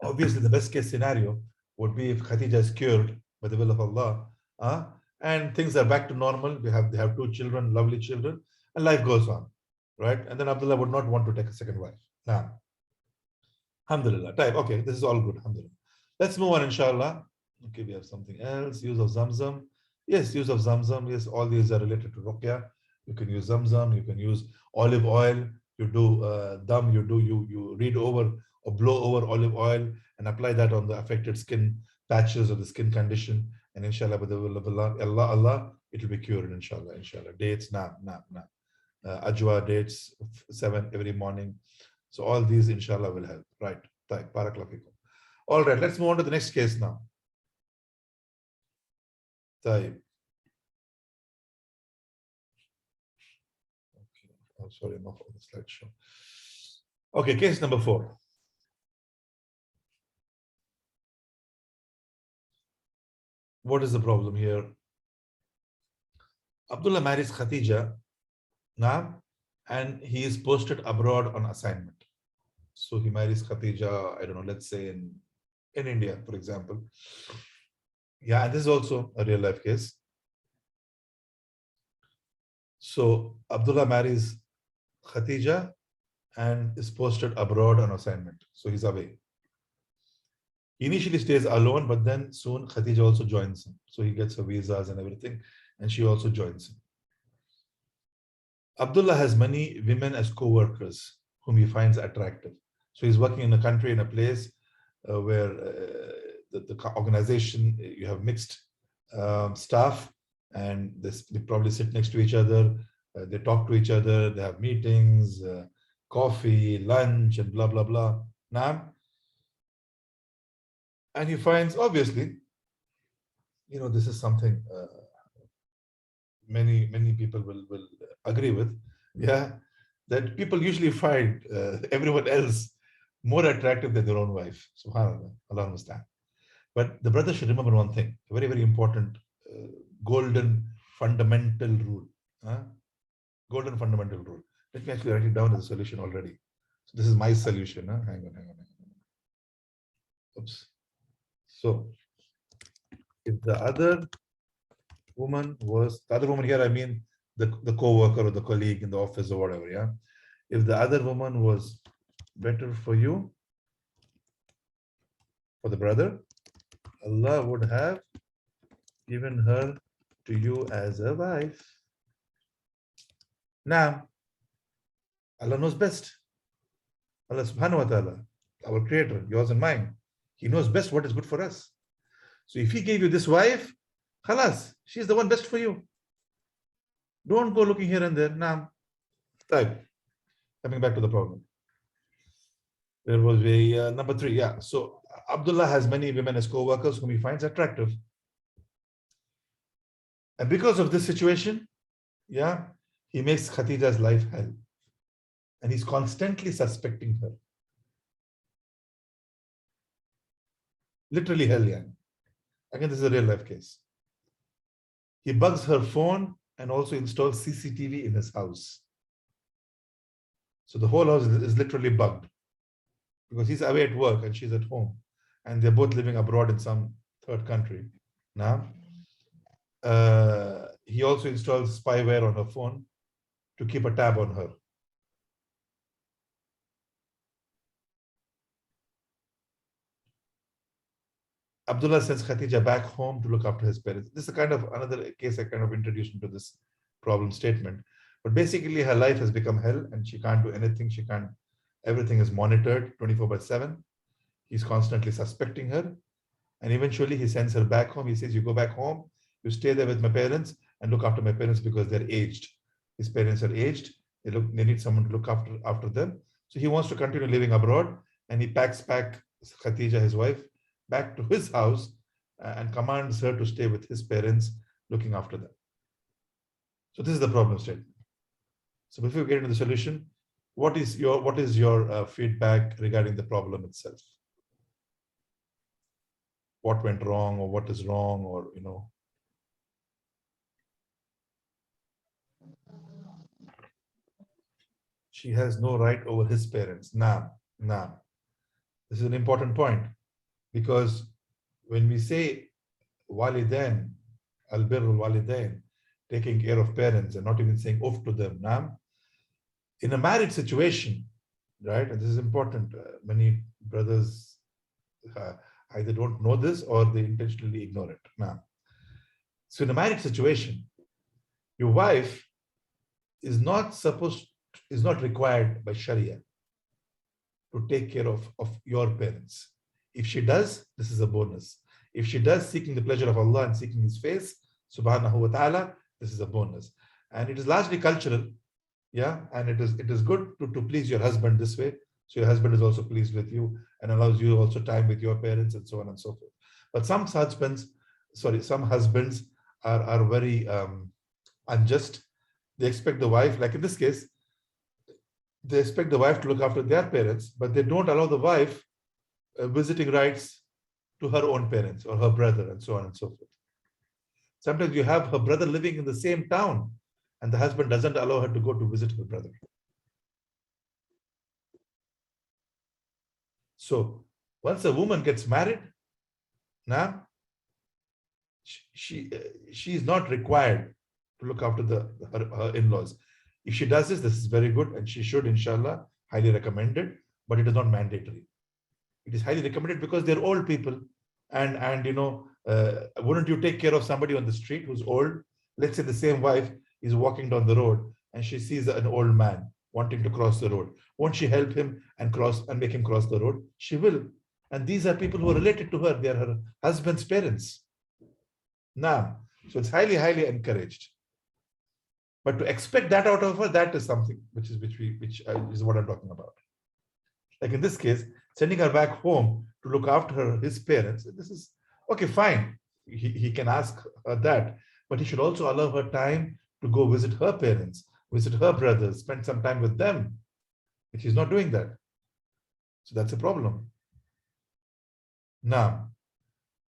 [SPEAKER 1] Obviously, the best case scenario would be if Khadija is cured by the will of Allah, and things are back to normal. They have 2 children, lovely children, and life goes on, right? And then Abdullah would not want to take a second wife. Nah. Alhamdulillah. Type. Okay, this is all good. Alhamdulillah. Let's move on, inshallah. Okay, we have something else. Use of Zamzam. Yes, use of Zamzam. Yes, all these are related to Ruqya. You can use Zamzam. You can use olive oil. You do dam. You read over or blow over olive oil and apply that on the affected skin patches or the skin condition. And inshallah, with the will of Allah, it will be cured. Inshallah. Dates, ajwa dates 7 every morning. So all these, inshallah, will help. Right. Barakallahu fikum. All right, let's move on to the next case now. Okay. Oh, sorry, I'm off on the slideshow. Okay, case number 4. What is the problem here? Abdullah marries Khatija now, and he is posted abroad on assignment. So he marries Khatija, I don't know, let's say in India, for example. Yeah, and this is also a real life case. So Abdullah marries Khatija and is posted abroad on assignment. So he's away. He initially stays alone, but then soon Khatija also joins him. So he gets her visas and everything, and she also joins him. Abdullah has many women as co-workers whom he finds attractive. So he's working in a country, in a place where the organization, you have mixed staff, and they probably sit next to each other, they talk to each other, they have meetings, coffee, lunch, and blah, blah, blah. Now, and he finds, obviously, this is something many people will agree with, yeah, that people usually find everyone else more attractive than their own wife. Subhanallah, Allah understand. But the brother should remember one thing, a very, very important golden fundamental rule. Golden fundamental rule. Let me actually write it down as a solution already. So this is my solution. Huh? Hang on. Oops. So if the other woman was, the other woman here, I mean the co-worker or the colleague in the office or whatever, yeah. If the other woman was better for you, for the brother, Allah would have given her to you as a wife. Now, Allah knows best. Allah subhanahu wa ta'ala, our creator, yours and mine, he knows best what is good for us. So if he gave you this wife, khalas, she's the one best for you. Don't go looking here and there. Now, type. Coming back to the problem. There was a number 3. Yeah. So Abdullah has many women as co-workers whom he finds attractive. And because of this situation, yeah, he makes Khadija's life hell. And he's constantly suspecting her. Literally hell, yeah. Again, this is a real life case. He bugs her phone and also installs CCTV in his house. So the whole house is literally bugged because he's away at work and she's at home. And they're both living abroad in some third country. Now, he also installs spyware on her phone to keep a tab on her. Abdullah sends Khatija back home to look after his parents. This is a kind of another case I kind of introduced into this problem statement. But basically, her life has become hell and she can't do anything. She can't, everything is monitored 24/7. He's constantly suspecting her. And eventually he sends her back home. He says, you go back home, you stay there with my parents and look after my parents because they're aged. His parents are aged. They need someone to look after them. So he wants to continue living abroad and he packs back Khatija, his wife, back to his house and commands her to stay with his parents looking after them. So this is the problem statement. So before we get into the solution, what is your feedback regarding the problem itself? What went wrong or what is wrong, or she has no right over his parents. Nah. This is an important point because when we say walidain, albirrul walidain, taking care of parents and not even saying off to them, nah, in a married situation, right? And this is important. Many brothers either don't know this or they intentionally ignore it. Now, so in a married situation, your wife is not required by Sharia to take care of your parents. If she does, this is a bonus. If she does, seeking the pleasure of Allah and seeking His face, subhanahu wa ta'ala, this is a bonus. And it is largely cultural, yeah, and it is good to please your husband this way. So your husband is also pleased with you and allows you also time with your parents and so on and so forth. But some husbands are very unjust. They expect the wife, like in this case, they expect the wife to look after their parents, but they don't allow the wife visiting rights to her own parents or her brother and so on and so forth. Sometimes you have her brother living in the same town and the husband doesn't allow her to go to visit her brother. So once a woman gets married, now she is not required to look after her in-laws. If she does this is very good and she should, inshallah, highly recommended, but it is not mandatory. It is highly recommended because they're old people and wouldn't you take care of somebody on the street who's old? Let's say the same wife is walking down the road and she sees an old man wanting to cross the road. Won't she help him and make him cross the road? She will. And these are people who are related to her. They are her husband's parents. Now, so it's highly, highly encouraged. But to expect that out of her, that is something which is what I'm talking about. Like in this case, sending her back home to look after his parents. This is okay, fine. He can ask her that, but he should also allow her time to go visit her parents, visit her brothers, spend some time with them. But he's not doing that. So that's a problem. Now,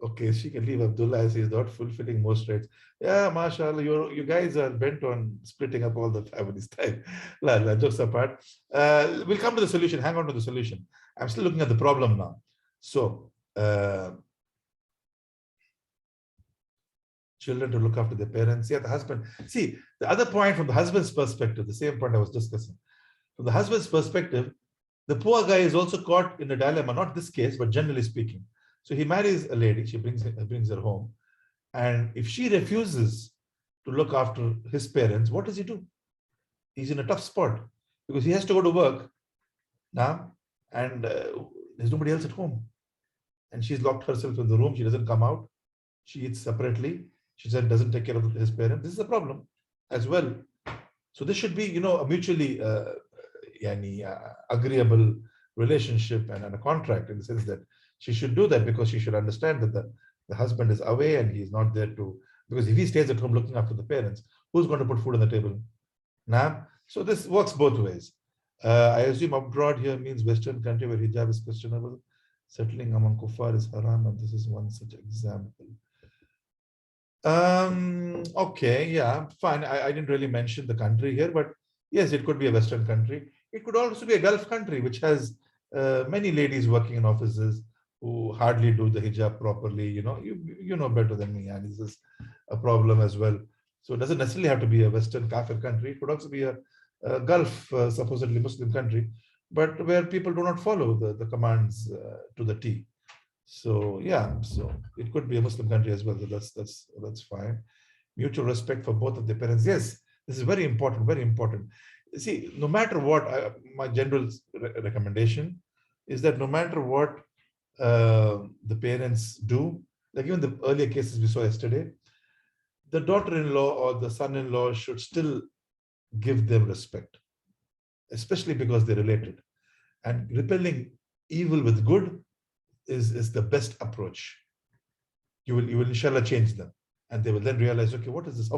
[SPEAKER 1] Okay, she can leave Abdullah as he's not fulfilling most rights. Yeah, mashallah, you guys are bent on splitting up all the families time. La, jokes apart. We'll come to the solution. Hang on to the solution. I'm still looking at the problem now. So, children to look after their parents. Yeah, the husband. See, the other point from the husband's perspective, the same point I was discussing. From the husband's perspective, the poor guy is also caught in a dilemma, not this case, but generally speaking. So he marries a lady, she brings her home. And if she refuses to look after his parents, what does he do? He's in a tough spot because he has to go to work now and there's nobody else at home. And she's locked herself in the room. She doesn't come out. She eats separately. She said doesn't take care of his parents. This is a problem as well. So this should be, a mutually agreeable relationship and a contract, in the sense that she should do that because she should understand that the husband is away and he's not there to, because if he stays at home looking after the parents, who's going to put food on the table? Nah. So this works both ways. I assume abroad here means Western country where hijab is questionable. Settling among kuffar is haram, and this is one such example. Okay, yeah, fine. I didn't really mention the country here, but yes, it could be a Western country. It could also be a Gulf country, which has many ladies working in offices who hardly do the hijab properly. You know better than me, and this is a problem as well. So it doesn't necessarily have to be a Western Kafir country. It could also be a Gulf, supposedly Muslim country, but where people do not follow the commands to the T. So yeah, so it could be a Muslim country as well. So that's fine. Mutual respect for both of the parents. Yes, this is very important. Very important. See, no matter what, my general recommendation is that no matter what the parents do, like even the earlier cases we saw yesterday, the daughter-in-law or the son-in-law should still give them respect, especially because they're related. And repelling evil with good is the best approach. You will inshallah change them, and they will then realize, okay, what is this? How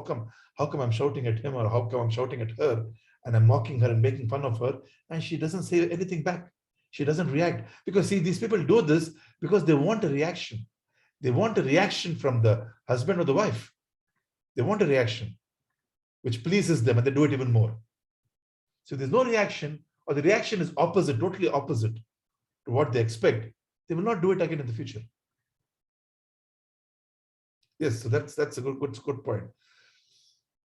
[SPEAKER 1] come I'm shouting at him, or how come I'm shouting at her, and I'm mocking her and making fun of her, and she doesn't say anything back. She doesn't react. Because see, these people do this because they want a reaction. They want a reaction from the husband or the wife. They want a reaction which pleases them, and they do it even more. So if there's no reaction, or the reaction is opposite, totally opposite to what they expect, they will not do it again in the future. Yes, so that's a good point.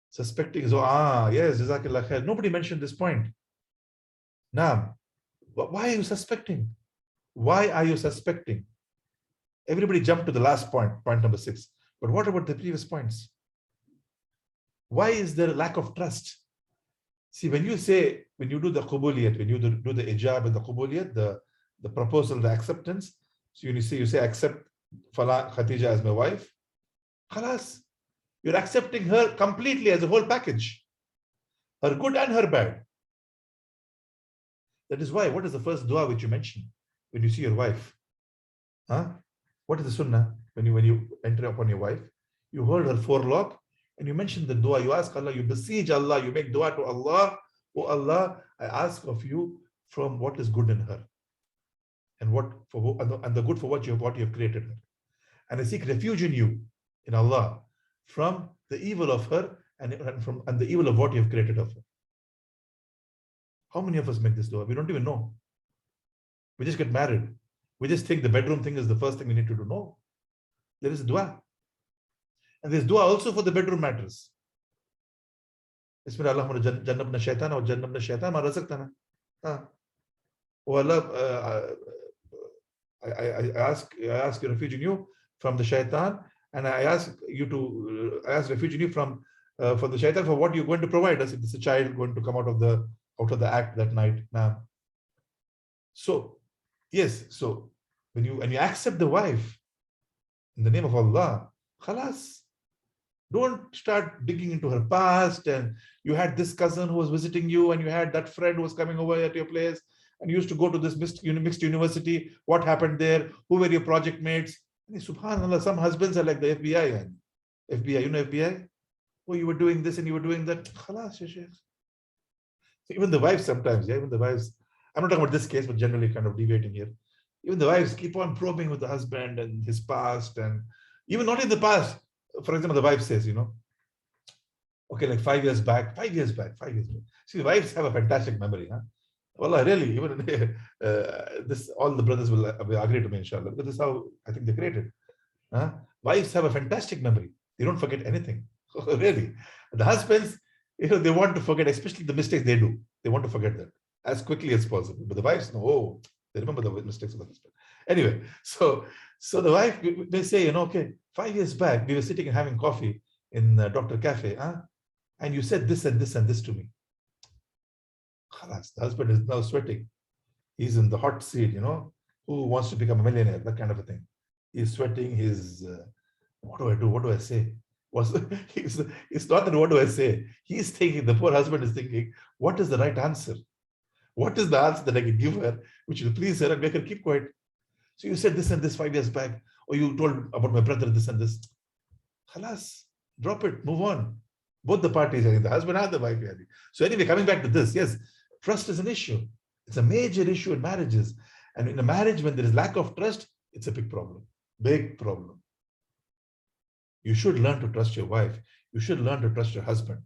[SPEAKER 1] Suspecting is, yes, Jazakallah khair. Nobody mentioned this point. Now, why are you suspecting? Why are you suspecting? Everybody jumped to the last point number 6. But what about the previous points? Why is there a lack of trust? See, when you do the qubuliyat, when you do the ijab and the qubuliyat, the proposal, the acceptance, so you say accept Fala Khatija as my wife, khalas, you're accepting her completely as a whole package, her good and her bad. That is why, what is the first dua which you mention when you see your wife? What is the sunnah when you enter upon your wife? You hold her forelock and you mention the dua. You ask Allah, you beseech Allah, you make dua to Allah. Oh Allah, I ask of you from what is good in her, and the good for what you have created her. And I seek refuge in you, in Allah, from the evil of her and the evil of what you have created of her. How many of us make this dua? We don't even know. We just get married. We just think the bedroom thing is the first thing we need to do. No. There is a dua. And there's dua also for the bedroom matters. Bismillah, jannabna shaitan or jannabna shaitan ma razaqtana. Oh Allah, I ask refuge in you from the shaitan, and I ask refuge in you from the shaitan for what you're going to provide us if there's a child going to come out of the act that night. Now, so yes, so when you accept the wife in the name of Allah, khalas. Don't start digging into her past, and you had this cousin who was visiting you, and you had that friend who was coming over at your place, and you used to go to this mixed university. What happened there? Who were your project mates? Subhanallah, some husbands are like the FBI. And FBI, you know FBI? Oh, you were doing this and you were doing that. Khalas, ya Shaykh. So even the wives sometimes, even the wives, I'm not talking about this case, but generally kind of deviating here. Even the wives keep on probing with the husband and his past, and even not in the past. For example, the wife says, okay, like 5 years back, 5 years back, 5 years back. See, wives have a fantastic memory, huh? Well, really, even this, all the brothers will agree to me, inshallah, because this is how I think they're created. Huh? Wives have a fantastic memory. They don't forget anything. Really. The husbands, they want to forget, especially the mistakes they do. They want to forget that as quickly as possible. But the wives, no, they remember the mistakes of the husband. Anyway, so the wife may say, okay, 5 years back, we were sitting and having coffee in Dr. Cafe, huh? And you said this and this and this to me. Khalas, the husband is now sweating. He's in the hot seat, who wants to become a millionaire, that kind of a thing. He's sweating. He's, what do I do? What do I say? It's not that what do I say? He's thinking, the poor husband is thinking, what is the right answer? What is the answer that I can give her, which will please her and make her keep quiet? So you said this and this 5 years back, or you told about my brother this and this. Khalas, drop it, move on. Both the parties, the husband and the wife. So anyway, coming back to this, yes, trust is an issue. It's a major issue in marriages. And in a marriage, when there is lack of trust, it's a big problem. Big problem. You should learn to trust your wife. You should learn to trust your husband.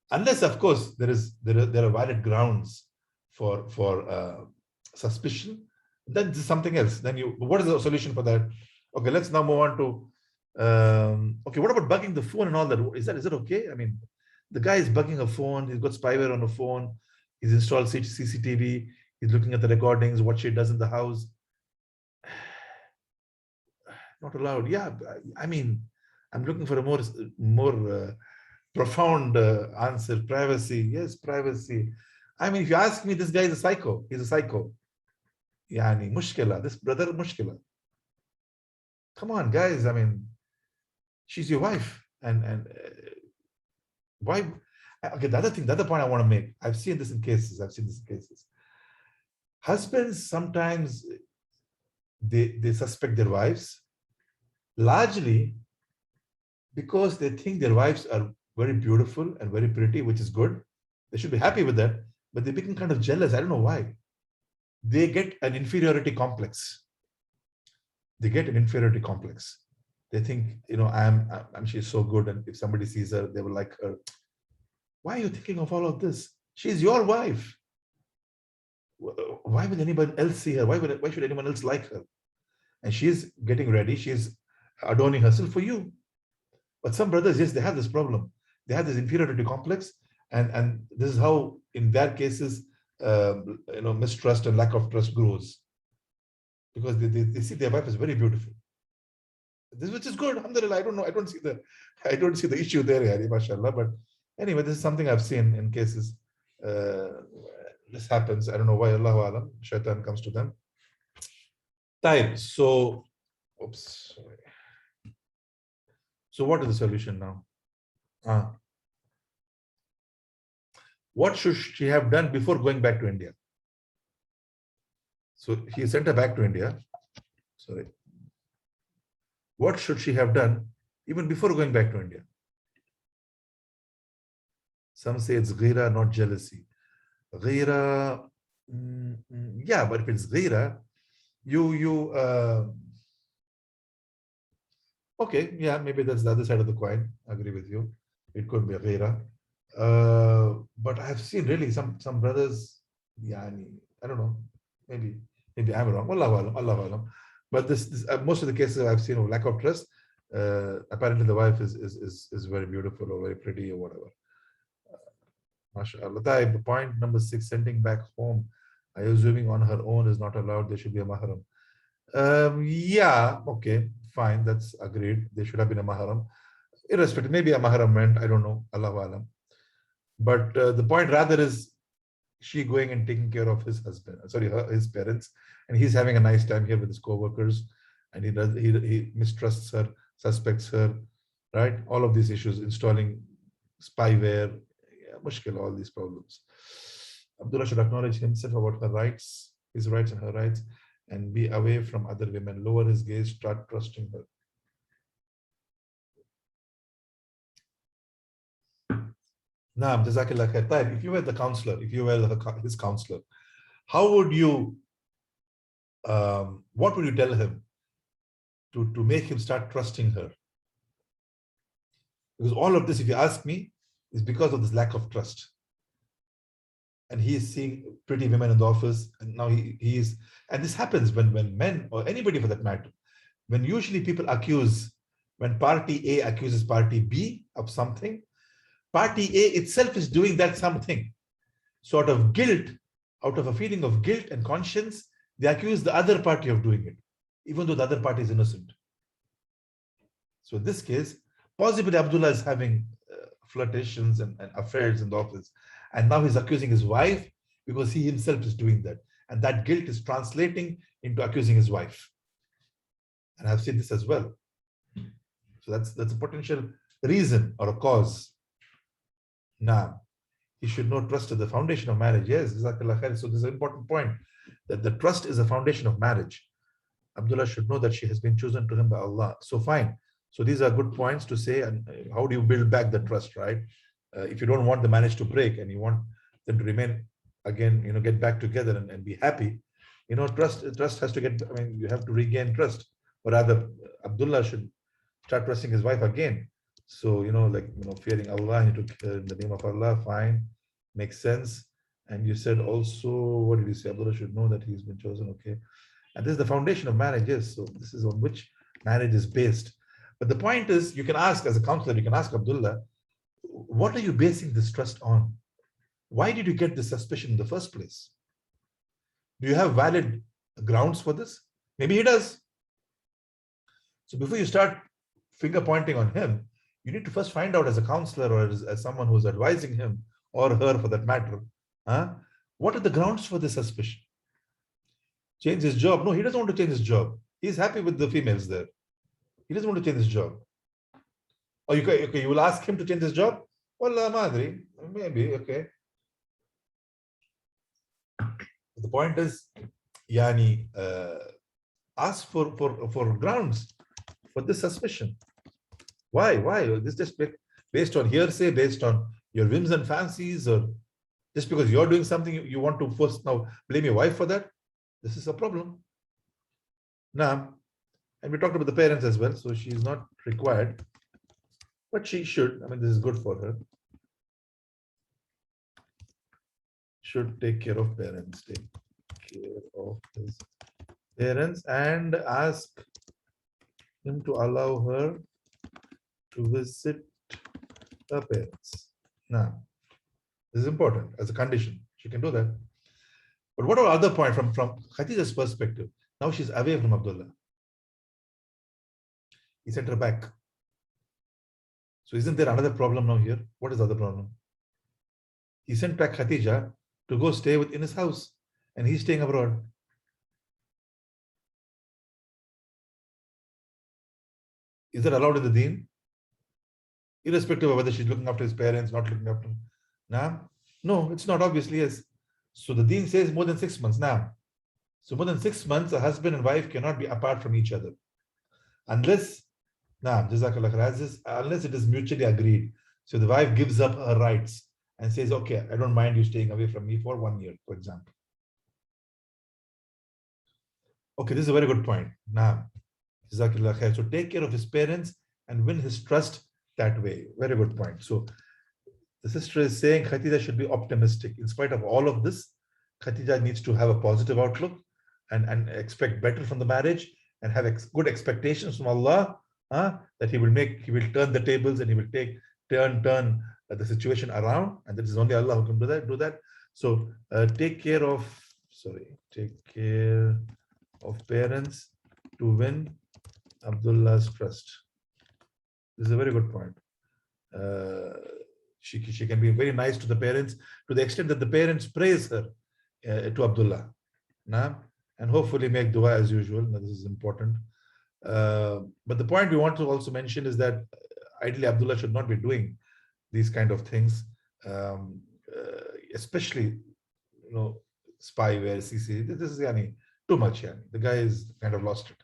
[SPEAKER 1] Unless, of course, there are valid grounds for suspicion, then this is something else. Then what is the solution for that? Okay, let's now move on to okay, what about bugging the phone and all that? Is that okay? I mean, the guy is bugging a phone. He's got spyware on the phone. He's installed CCTV. He's looking at the recordings, what she does in the house. Not allowed. Yeah, I mean, I'm looking for a more profound answer. Privacy. Yes, privacy. I mean, if you ask me, this guy is a psycho. He's a psycho. Yani, mushkila. This brother, mushkila. Come on, guys. I mean, she's your wife. And why? Okay, the other point I want to make. I've seen this in cases. Husbands sometimes they suspect their wives, largely because they think their wives are very beautiful and very pretty, which is good. They should be happy with that, but they become kind of jealous. I don't know why. They get an inferiority complex. They think, she's so good, and if somebody sees her, they will like her. Why are you thinking of all of this? She's your wife. Why will anybody else see her? Why should anyone else like her? And she's getting ready. She's adorning herself for you. But some brothers, yes, they have this problem. They have this inferiority complex, and this is how, in their cases, mistrust and lack of trust grows, because they see their wife as very beautiful. This, which is good, alhamdulillah. I don't see the issue there, mashallah. But anyway, this is something I've seen in cases. This happens. I don't know why. Allahu alam. Shaitan comes to them. Type. So, oops. Sorry. So what is the solution now? What should she have done before going back to India? So he sent her back to India. Sorry. What should she have done even before going back to India? Some say it's ghira, not jealousy. Ghira, yeah, but if it's ghira, okay, yeah, maybe that's the other side of the coin. I agree with you. It could be a ghira. But I've seen really some brothers, yeah, I don't know, maybe I'm wrong. Allahu alam. But this most of the cases I've seen of lack of trust, apparently the wife is very beautiful or very pretty or whatever. MashaAllah. Point number 6, sending back home. I assuming on her own is not allowed. There should be a mahram. Yeah, okay, fine. That's agreed. There should have been a mahram. Irrespective, maybe a mahram went. I don't know. Allahu alam. But the point rather is she going and taking care of his husband, his parents, and he's having a nice time here with his co-workers, and he mistrusts her, suspects her, right? All of these issues, installing spyware, mushkil, all these problems. Abdullah should acknowledge himself about her rights, his rights and her rights, and be away from other women, lower his gaze, start trusting her. Naam, Jazakillah khair. Taib, if you were the counselor, if you were his counselor, how would you what would you tell him to make him start trusting her? Because all of this, if you ask me, is because of this lack of trust. And he is seeing pretty women in the office, and now he is, and this happens when men, or anybody for that matter, when usually people accuse, when party A accuses party B of something, party A itself is doing that something. Sort of guilt, out of a feeling of guilt and conscience, they accuse the other party of doing it, even though the other party is innocent. So in this case, possibly Abdullah is having flirtations and affairs in the office, and now he's accusing his wife because he himself is doing that, and that guilt is translating into accusing his wife. And I've seen this as well. So that's a potential reason or a cause. Now, he should know trust is the foundation of marriage. Yes, Jazakallah khair. So this is an important point, that the trust is the foundation of marriage. Abdullah should know that she has been chosen to him by Allah. So fine. So these are good points to say. And how do you build back the trust, right? If you don't want the marriage to break and you want them to remain again, get back together and be happy, trust has to get, you have to regain trust. Or rather, Abdullah should start trusting his wife again. So, fearing Allah, he took in the name of Allah, fine, makes sense. And you said also, what did you say? Abdullah should know that he's been chosen, okay. And this is the foundation of marriage, yes. So this is on which marriage is based. But the point is, you can ask, as a counselor, you can ask Abdullah, what are you basing this trust on? Why did you get this suspicion in the first place? Do you have valid grounds for this? Maybe he does. So before you start finger pointing on him, you need to first find out, as a counselor or as someone who's advising him or her for that matter, what are the grounds for this suspicion? Change his job? No, he doesn't want to change his job. He's happy with the females there. He doesn't want to change his job. Or you will ask him to change his job? Wallah madri, maybe, okay. The point is, ask for grounds for this suspicion. Why? This just based on hearsay, based on your whims and fancies, or just because you're doing something, you want to first now blame your wife for that? This is a problem. Now, and we talked about the parents as well, so she's not required, but she should. This is good for her. Should take care of parents, take care of his parents, and ask him to allow her to visit her parents. Now, this is important as a condition. She can do that. But what about other point from Khadija's perspective? Now she's away from Abdullah. He sent her back. So isn't there another problem now here? What is the other problem? He sent back Khadija to go stay in his house, and he's staying abroad. Is that allowed in the deen? Irrespective of whether she's looking after his parents, not looking after him. Now, no, it's not, obviously, yes. So the deen says more than 6 months. Now, so more than 6 months, a husband and wife cannot be apart from each other. Unless, Jazakallah khair, unless it is mutually agreed. So the wife gives up her rights and says, okay, I don't mind you staying away from me for 1 year, for example. Okay, this is a very good point. Now, Jazakallah khair. So take care of his parents and win his trust that way. Very good point. So the sister is saying Khatija should be optimistic. In spite of all of this, Khatija needs to have a positive outlook and expect better from the marriage and have good expectations from Allah, that he will turn the tables and he will turn the situation around, and that is only Allah who can do that. So take care of parents to win Abdullah's trust. This is a very good point. She can be very nice to the parents, to the extent that the parents praise her to Abdullah. And hopefully make dua as usual. Now, this is important. But the point we want to also mention is that ideally Abdullah should not be doing these kind of things, especially, spyware, CC. This is too much. The guy is kind of lost it.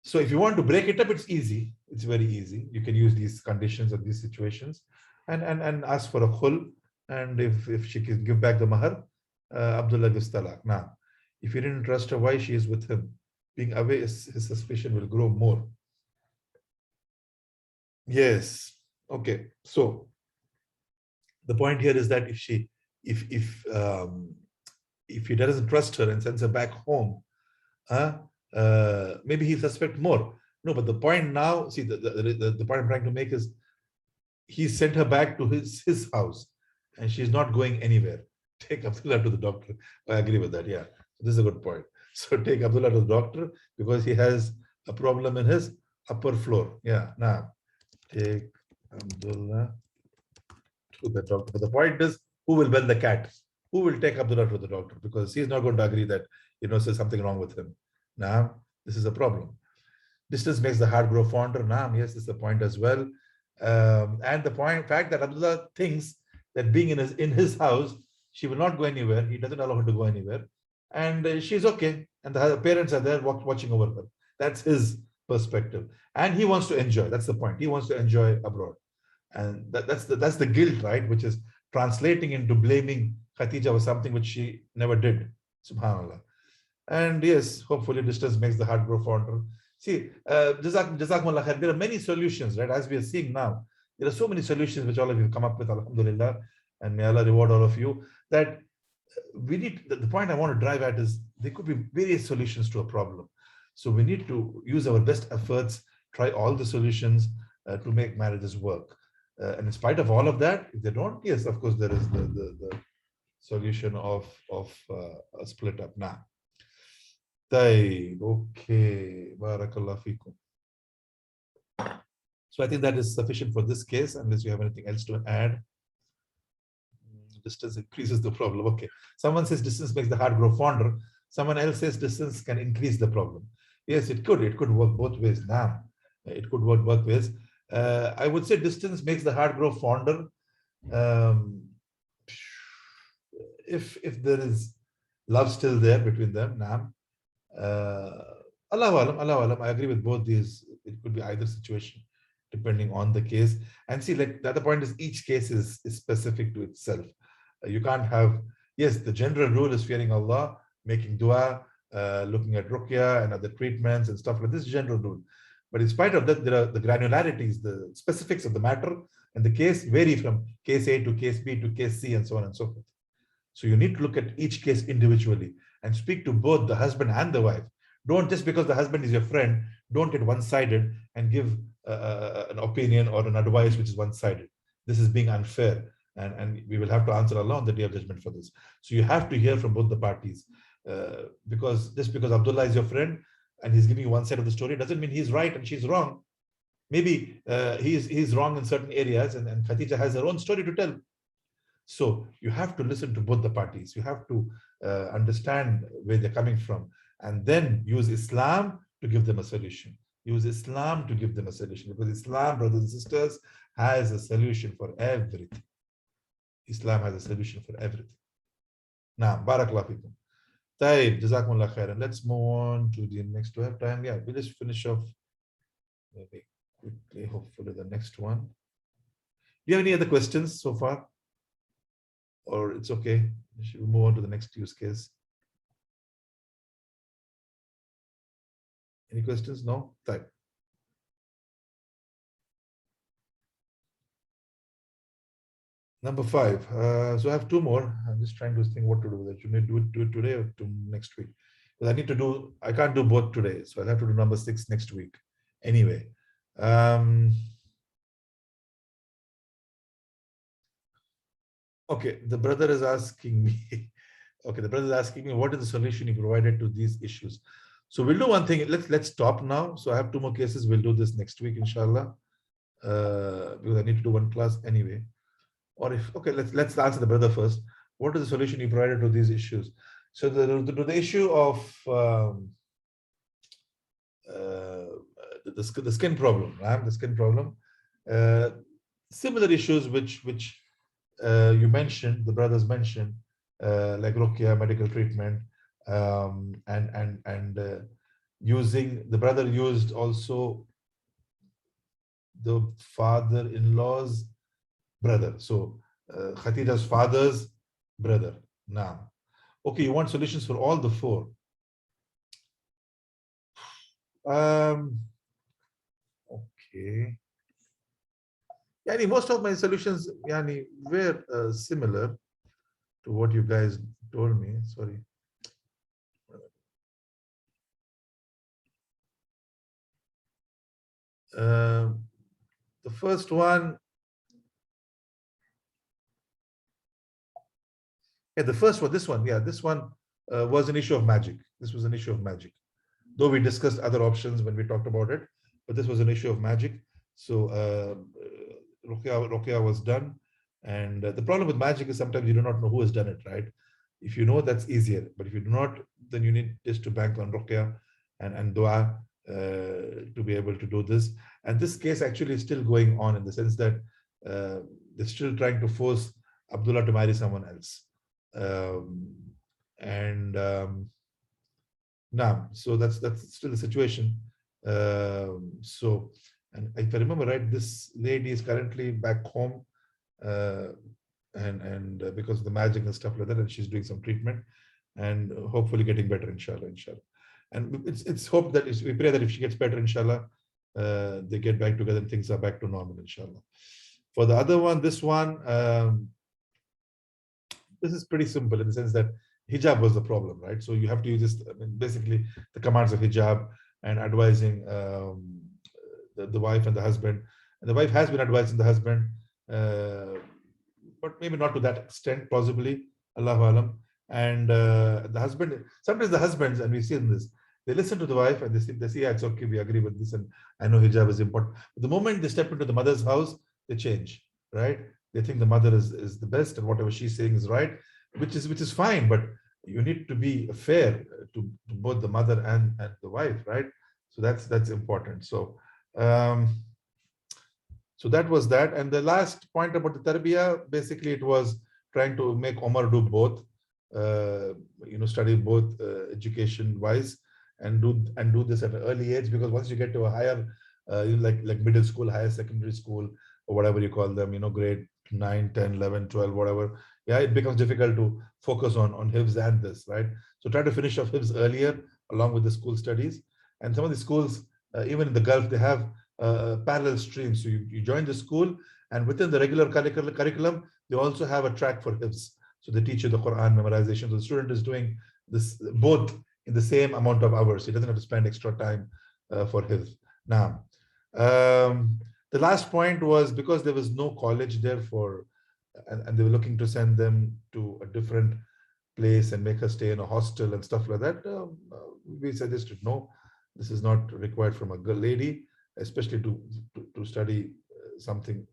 [SPEAKER 1] So if you want to break it up, it's easy. It's very easy. You can use these conditions or these situations and ask for a khul. And if she can give back the mahar, Abdullah gives talaq. Now, If he didn't trust her, why she is with him? Being away, his suspicion will grow more. Yes. Okay. So the point here is that if he doesn't trust her and sends her back home, maybe he suspect more. No, but the point now, see, the point I'm trying to make is he sent her back to his house, and she's not going anywhere. Take Abdullah to the doctor. I agree with that. Yeah, this is a good point. So take Abdullah to the doctor because he has a problem in his upper floor. Yeah, now take Abdullah to the doctor. But the point is, who will bell the cat? Who will take Abdullah to the doctor? Because he's not going to agree that, there's something wrong with him. Now, this is a problem. Distance makes the heart grow fonder. Now, yes, this is the point as well. And the fact that Abdullah thinks that being in his house, she will not go anywhere. He doesn't allow her to go anywhere. And she's okay. And the parents are there watching over her. That's his perspective. And he wants to enjoy. That's the point. He wants to enjoy abroad. And that's the guilt, right? Which is translating into blaming Khatija for something which she never did. Subhanallah. And yes, hopefully distance makes the heart grow fonder. See, Jazakumullah khair, there are many solutions, right? As we are seeing now, there are so many solutions which all of you come up with, alhamdulillah, and may Allah reward all of you, that we need, the point I want to drive at is there could be various solutions to a problem. So we need to use our best efforts, try all the solutions to make marriages work. And in spite of all of that, if they don't, yes, of course, there is the solution of a split up now. Okay, barakallah fikum. So I think that is sufficient for this case, unless you have anything else to add. Distance increases the problem. Okay. Someone says distance makes the heart grow fonder. Someone else says distance can increase the problem. Yes, it could. It could work both ways. Nah, it could work both ways. I would say distance makes the heart grow fonder. If there is love still there between them, nah. Allahu alam, I agree with both these. It could be either situation, depending on the case. And see, like the other point is each case is specific to itself. You can't have, yes, the general rule is fearing Allah, making dua, looking at ruqya and other treatments and stuff like this general rule. But in spite of that, there are the granularities, the specifics of the matter and the case vary from case A to case B to case C and so on and so forth. So you need to look at each case individually and speak to both the husband and the wife. Don't, just because the husband is your friend, don't get one-sided and give an opinion or an advice which is one-sided. This is being unfair, and we will have to answer Allah on the day of judgment for this. So you have to hear from both the parties, because just because Abdullah is your friend and he's giving you one side of the story doesn't mean he's right and she's wrong. Maybe he's wrong in certain areas, and Khatija has her own story to tell. So you have to listen to both the parties. You have to understand where they're coming from, and then use Islam to give them a solution. Use Islam to give them a solution, because Islam, brothers and sisters, has a solution for everything. Islam has a solution for everything. Now, barakallahu fikum. Taib, jazakumullah khairan. Let's move on to the next. Do I have time? Yeah, we'll just finish off maybe quickly, hopefully the next one. Do you have any other questions so far? Or it's okay? Should we move on to the next use case? Any questions? No? Type. Number 5. So I have 2 more. I'm just trying to think what to do with it. You may do it today or to next week. Because I can't do both today. So I'll have to do number 6 next week. Anyway. Okay, the brother is asking me. Okay, the brother is asking me, what is the solution you provided to these issues? So we'll do one thing. Let's stop now. So I have 2 more cases. We'll do this next week, inshallah. Because I need to do 1 class anyway. Or if, okay, let's answer the brother first. What is the solution you provided to these issues? So the issue of the skin problem, right? The skin problem. Similar issues which you mentioned, the brothers mentioned, like ruqya, medical treatment, and using, the brother used also the Okay, you want solutions for all the four. Okay. Yani, most of my solutions yani, were similar to what you guys told me. Sorry. The first one, this one, this one was an issue of magic. This was an issue of magic. Though we discussed other options when we talked about it, but this was an issue of magic. So Ruqya was done. And the problem with magic is sometimes you do not know who has done it, right? If you know, that's easier. But if you do not, then you need just to bank on Ruqya and dua to be able to do this. And this case actually is still going on in the sense that they're still trying to force Abdullah to marry someone else. So that's still the situation. So, and if I remember right, this lady is currently back home, and because of the magic and stuff like that, and she's doing some treatment, and hopefully getting better, inshallah. And it's hope that we pray that if she gets better, inshallah, they get back together and things are back to normal, inshallah. For the other one, this one, this is pretty simple in the sense that hijab was the problem, right? So you have to use this, basically the commands of hijab and advising the wife and the husband. And the wife has been advising the husband, but maybe not to that extent, possibly, Allahu Alam. And the husband, sometimes the husbands, and we see in this, they listen to the wife and they say, yeah, it's okay, we agree with this, and I know hijab is important. But the moment they step into the mother's house, they change, right? They think the mother is the best and whatever she's saying is right, which is fine, but you need to be fair to both the mother and the wife, right? So that's important. So so that was that. And the last point about the tarbiyah, basically it was trying to make Omar do both, study both education wise and do this at an early age, because once you get to a higher like middle school, higher secondary school, or whatever you call them, grade 9, 10, 11, 12, whatever, it becomes difficult to focus on hifz and this, right? So try to finish off hifz earlier along with the school studies. And some of the schools, even in the Gulf, they have parallel streams. So you join the school, and within the regular curriculum, they also have a track for hifz. So they teach you the Quran memorization. So the student is doing this both in the same amount of hours. He doesn't have to spend extra time for hifz. Now, the last point was because there was no college there and they were looking to send them to a different place and make her stay in a hostel and stuff like that. We suggested no, this is not required from a girl lady, especially to study something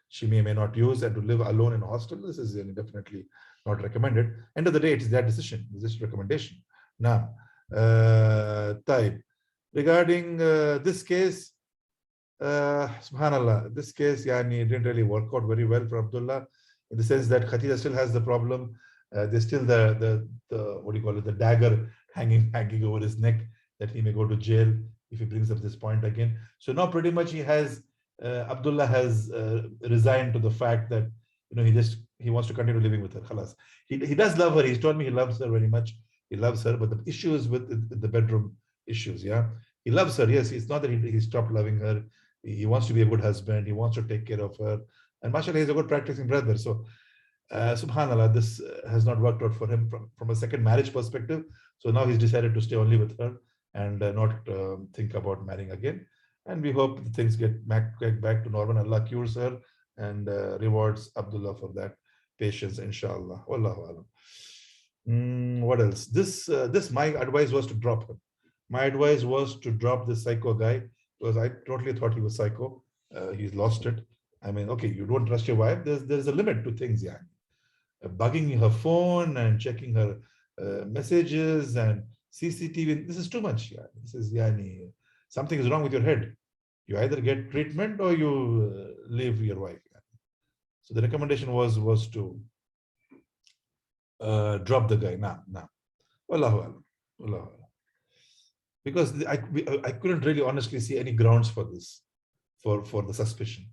[SPEAKER 1] she may not use, and to live alone in a hostel. This is definitely not recommended. End of the day, it's their decision. It's just recommendation. Now, type regarding this case. Subhanallah, this case didn't really work out very well for Abdullah, in the sense that Khadija still has the problem. There's still the what do you call it, the dagger hanging over his neck, that he may go to jail if he brings up this point again. So now pretty much Abdullah has resigned to the fact that he wants to continue living with her. Khalas. He does love her. He's told me he loves her very much. He loves her, but the issue is with the bedroom issues. He loves her. Yes, it's not that he stopped loving her. He wants to be a good husband. He wants to take care of her. And mashallah, he's a good practicing brother. So, subhanallah, this has not worked out for him from a second marriage perspective. So now he's decided to stay only with her and not think about marrying again. And we hope things get back to normal. Allah cures her and rewards Abdullah for that patience, inshallah. Wallahu alam. What else? This my advice was to drop him. My advice was to drop this psycho guy, because I totally thought he was psycho. He's lost it. I mean, okay, you don't trust your wife. There's a limit to things, bugging her phone and checking her messages and CCTV. This is too much. This is something is wrong with your head. You either get treatment or you leave your wife. So the recommendation was to drop the guy. Now. Wallahu alam. Wallahu alam. Because I couldn't really honestly see any grounds for this, for the suspicion.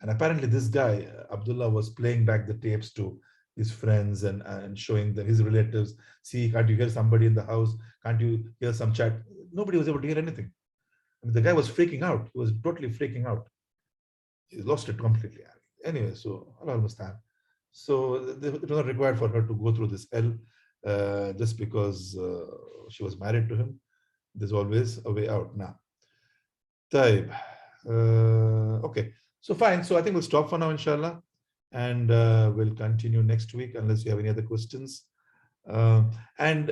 [SPEAKER 1] And apparently this guy, Abdullah, was playing back the tapes to his friends and showing them his relatives. See, can't you hear somebody in the house? Can't you hear some chat? Nobody was able to hear anything. I mean, the guy was freaking out. He was totally freaking out. He lost it completely. Anyway, so Allah Mustaan. So it was not required for her to go through this hell just because she was married to him. There's always a way out now. Taib. Okay, so fine. So I think we'll stop for now, inshallah, and we'll continue next week unless you have any other questions. And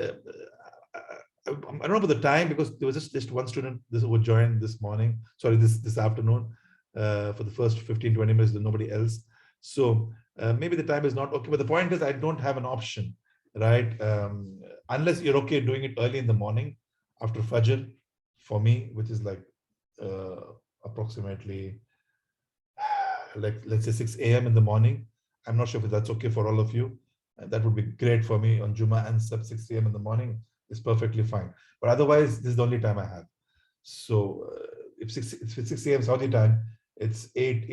[SPEAKER 1] I don't know about the time because there was just one student who joined this morning, sorry, this afternoon for the first 15-20 minutes, there's nobody else. So maybe the time is not okay, but the point is I don't have an option, right? Unless you're okay doing it early in the morning after Fajr for me, which is like approximately like let's say 6 a.m. in the morning. I'm not sure if that's okay for all of you. That would be great for me on Juma and 6 a.m. in the morning is perfectly fine. But otherwise, this is the only time I have. So if 6 a.m. Saudi time, it's 8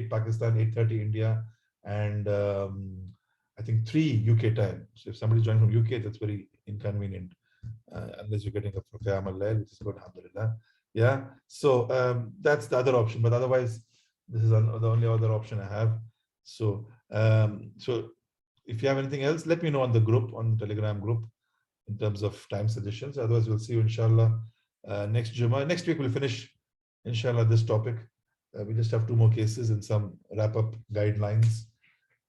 [SPEAKER 1] Pakistan, 8:30 India, and I think 3 UK time. So if somebody's joining from UK, that's very inconvenient. Unless you're getting up for Qiyam al-Layl, which is good, alhamdulillah. Yeah, so that's the other option. But otherwise, this is the only other option I have. So, so if you have anything else, let me know on the group, on the Telegram group, in terms of time suggestions. Otherwise, we'll see you, inshallah, next Jummah. Next week, we'll finish, inshallah, this topic. We just have 2 more cases and some wrap-up guidelines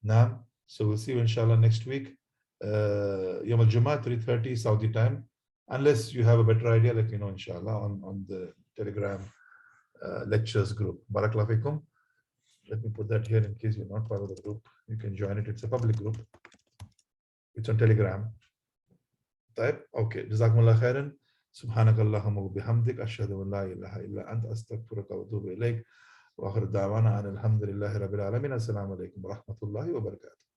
[SPEAKER 1] now. So we'll see you, inshallah, next week. Yom al-Jummah, 3:30 Saudi time. Unless you have a better idea, let me know, inshallah, on the Telegram lectures group. Barakallahu fikum. Let me put that here in case you're not part of the group. You can join it. It's a public group. It's on Telegram. Type. Okay. Jazakumullah khairan. Subhanakallahumma wa bihamdik. Ashhadu an la ilaha illa anta astaghfiruka wa atubu ilayk. Wa akhir da'wana alhamdulillahi rabbil alamin. Assalamu alaikum wa rahmatullahi wa barakatuh.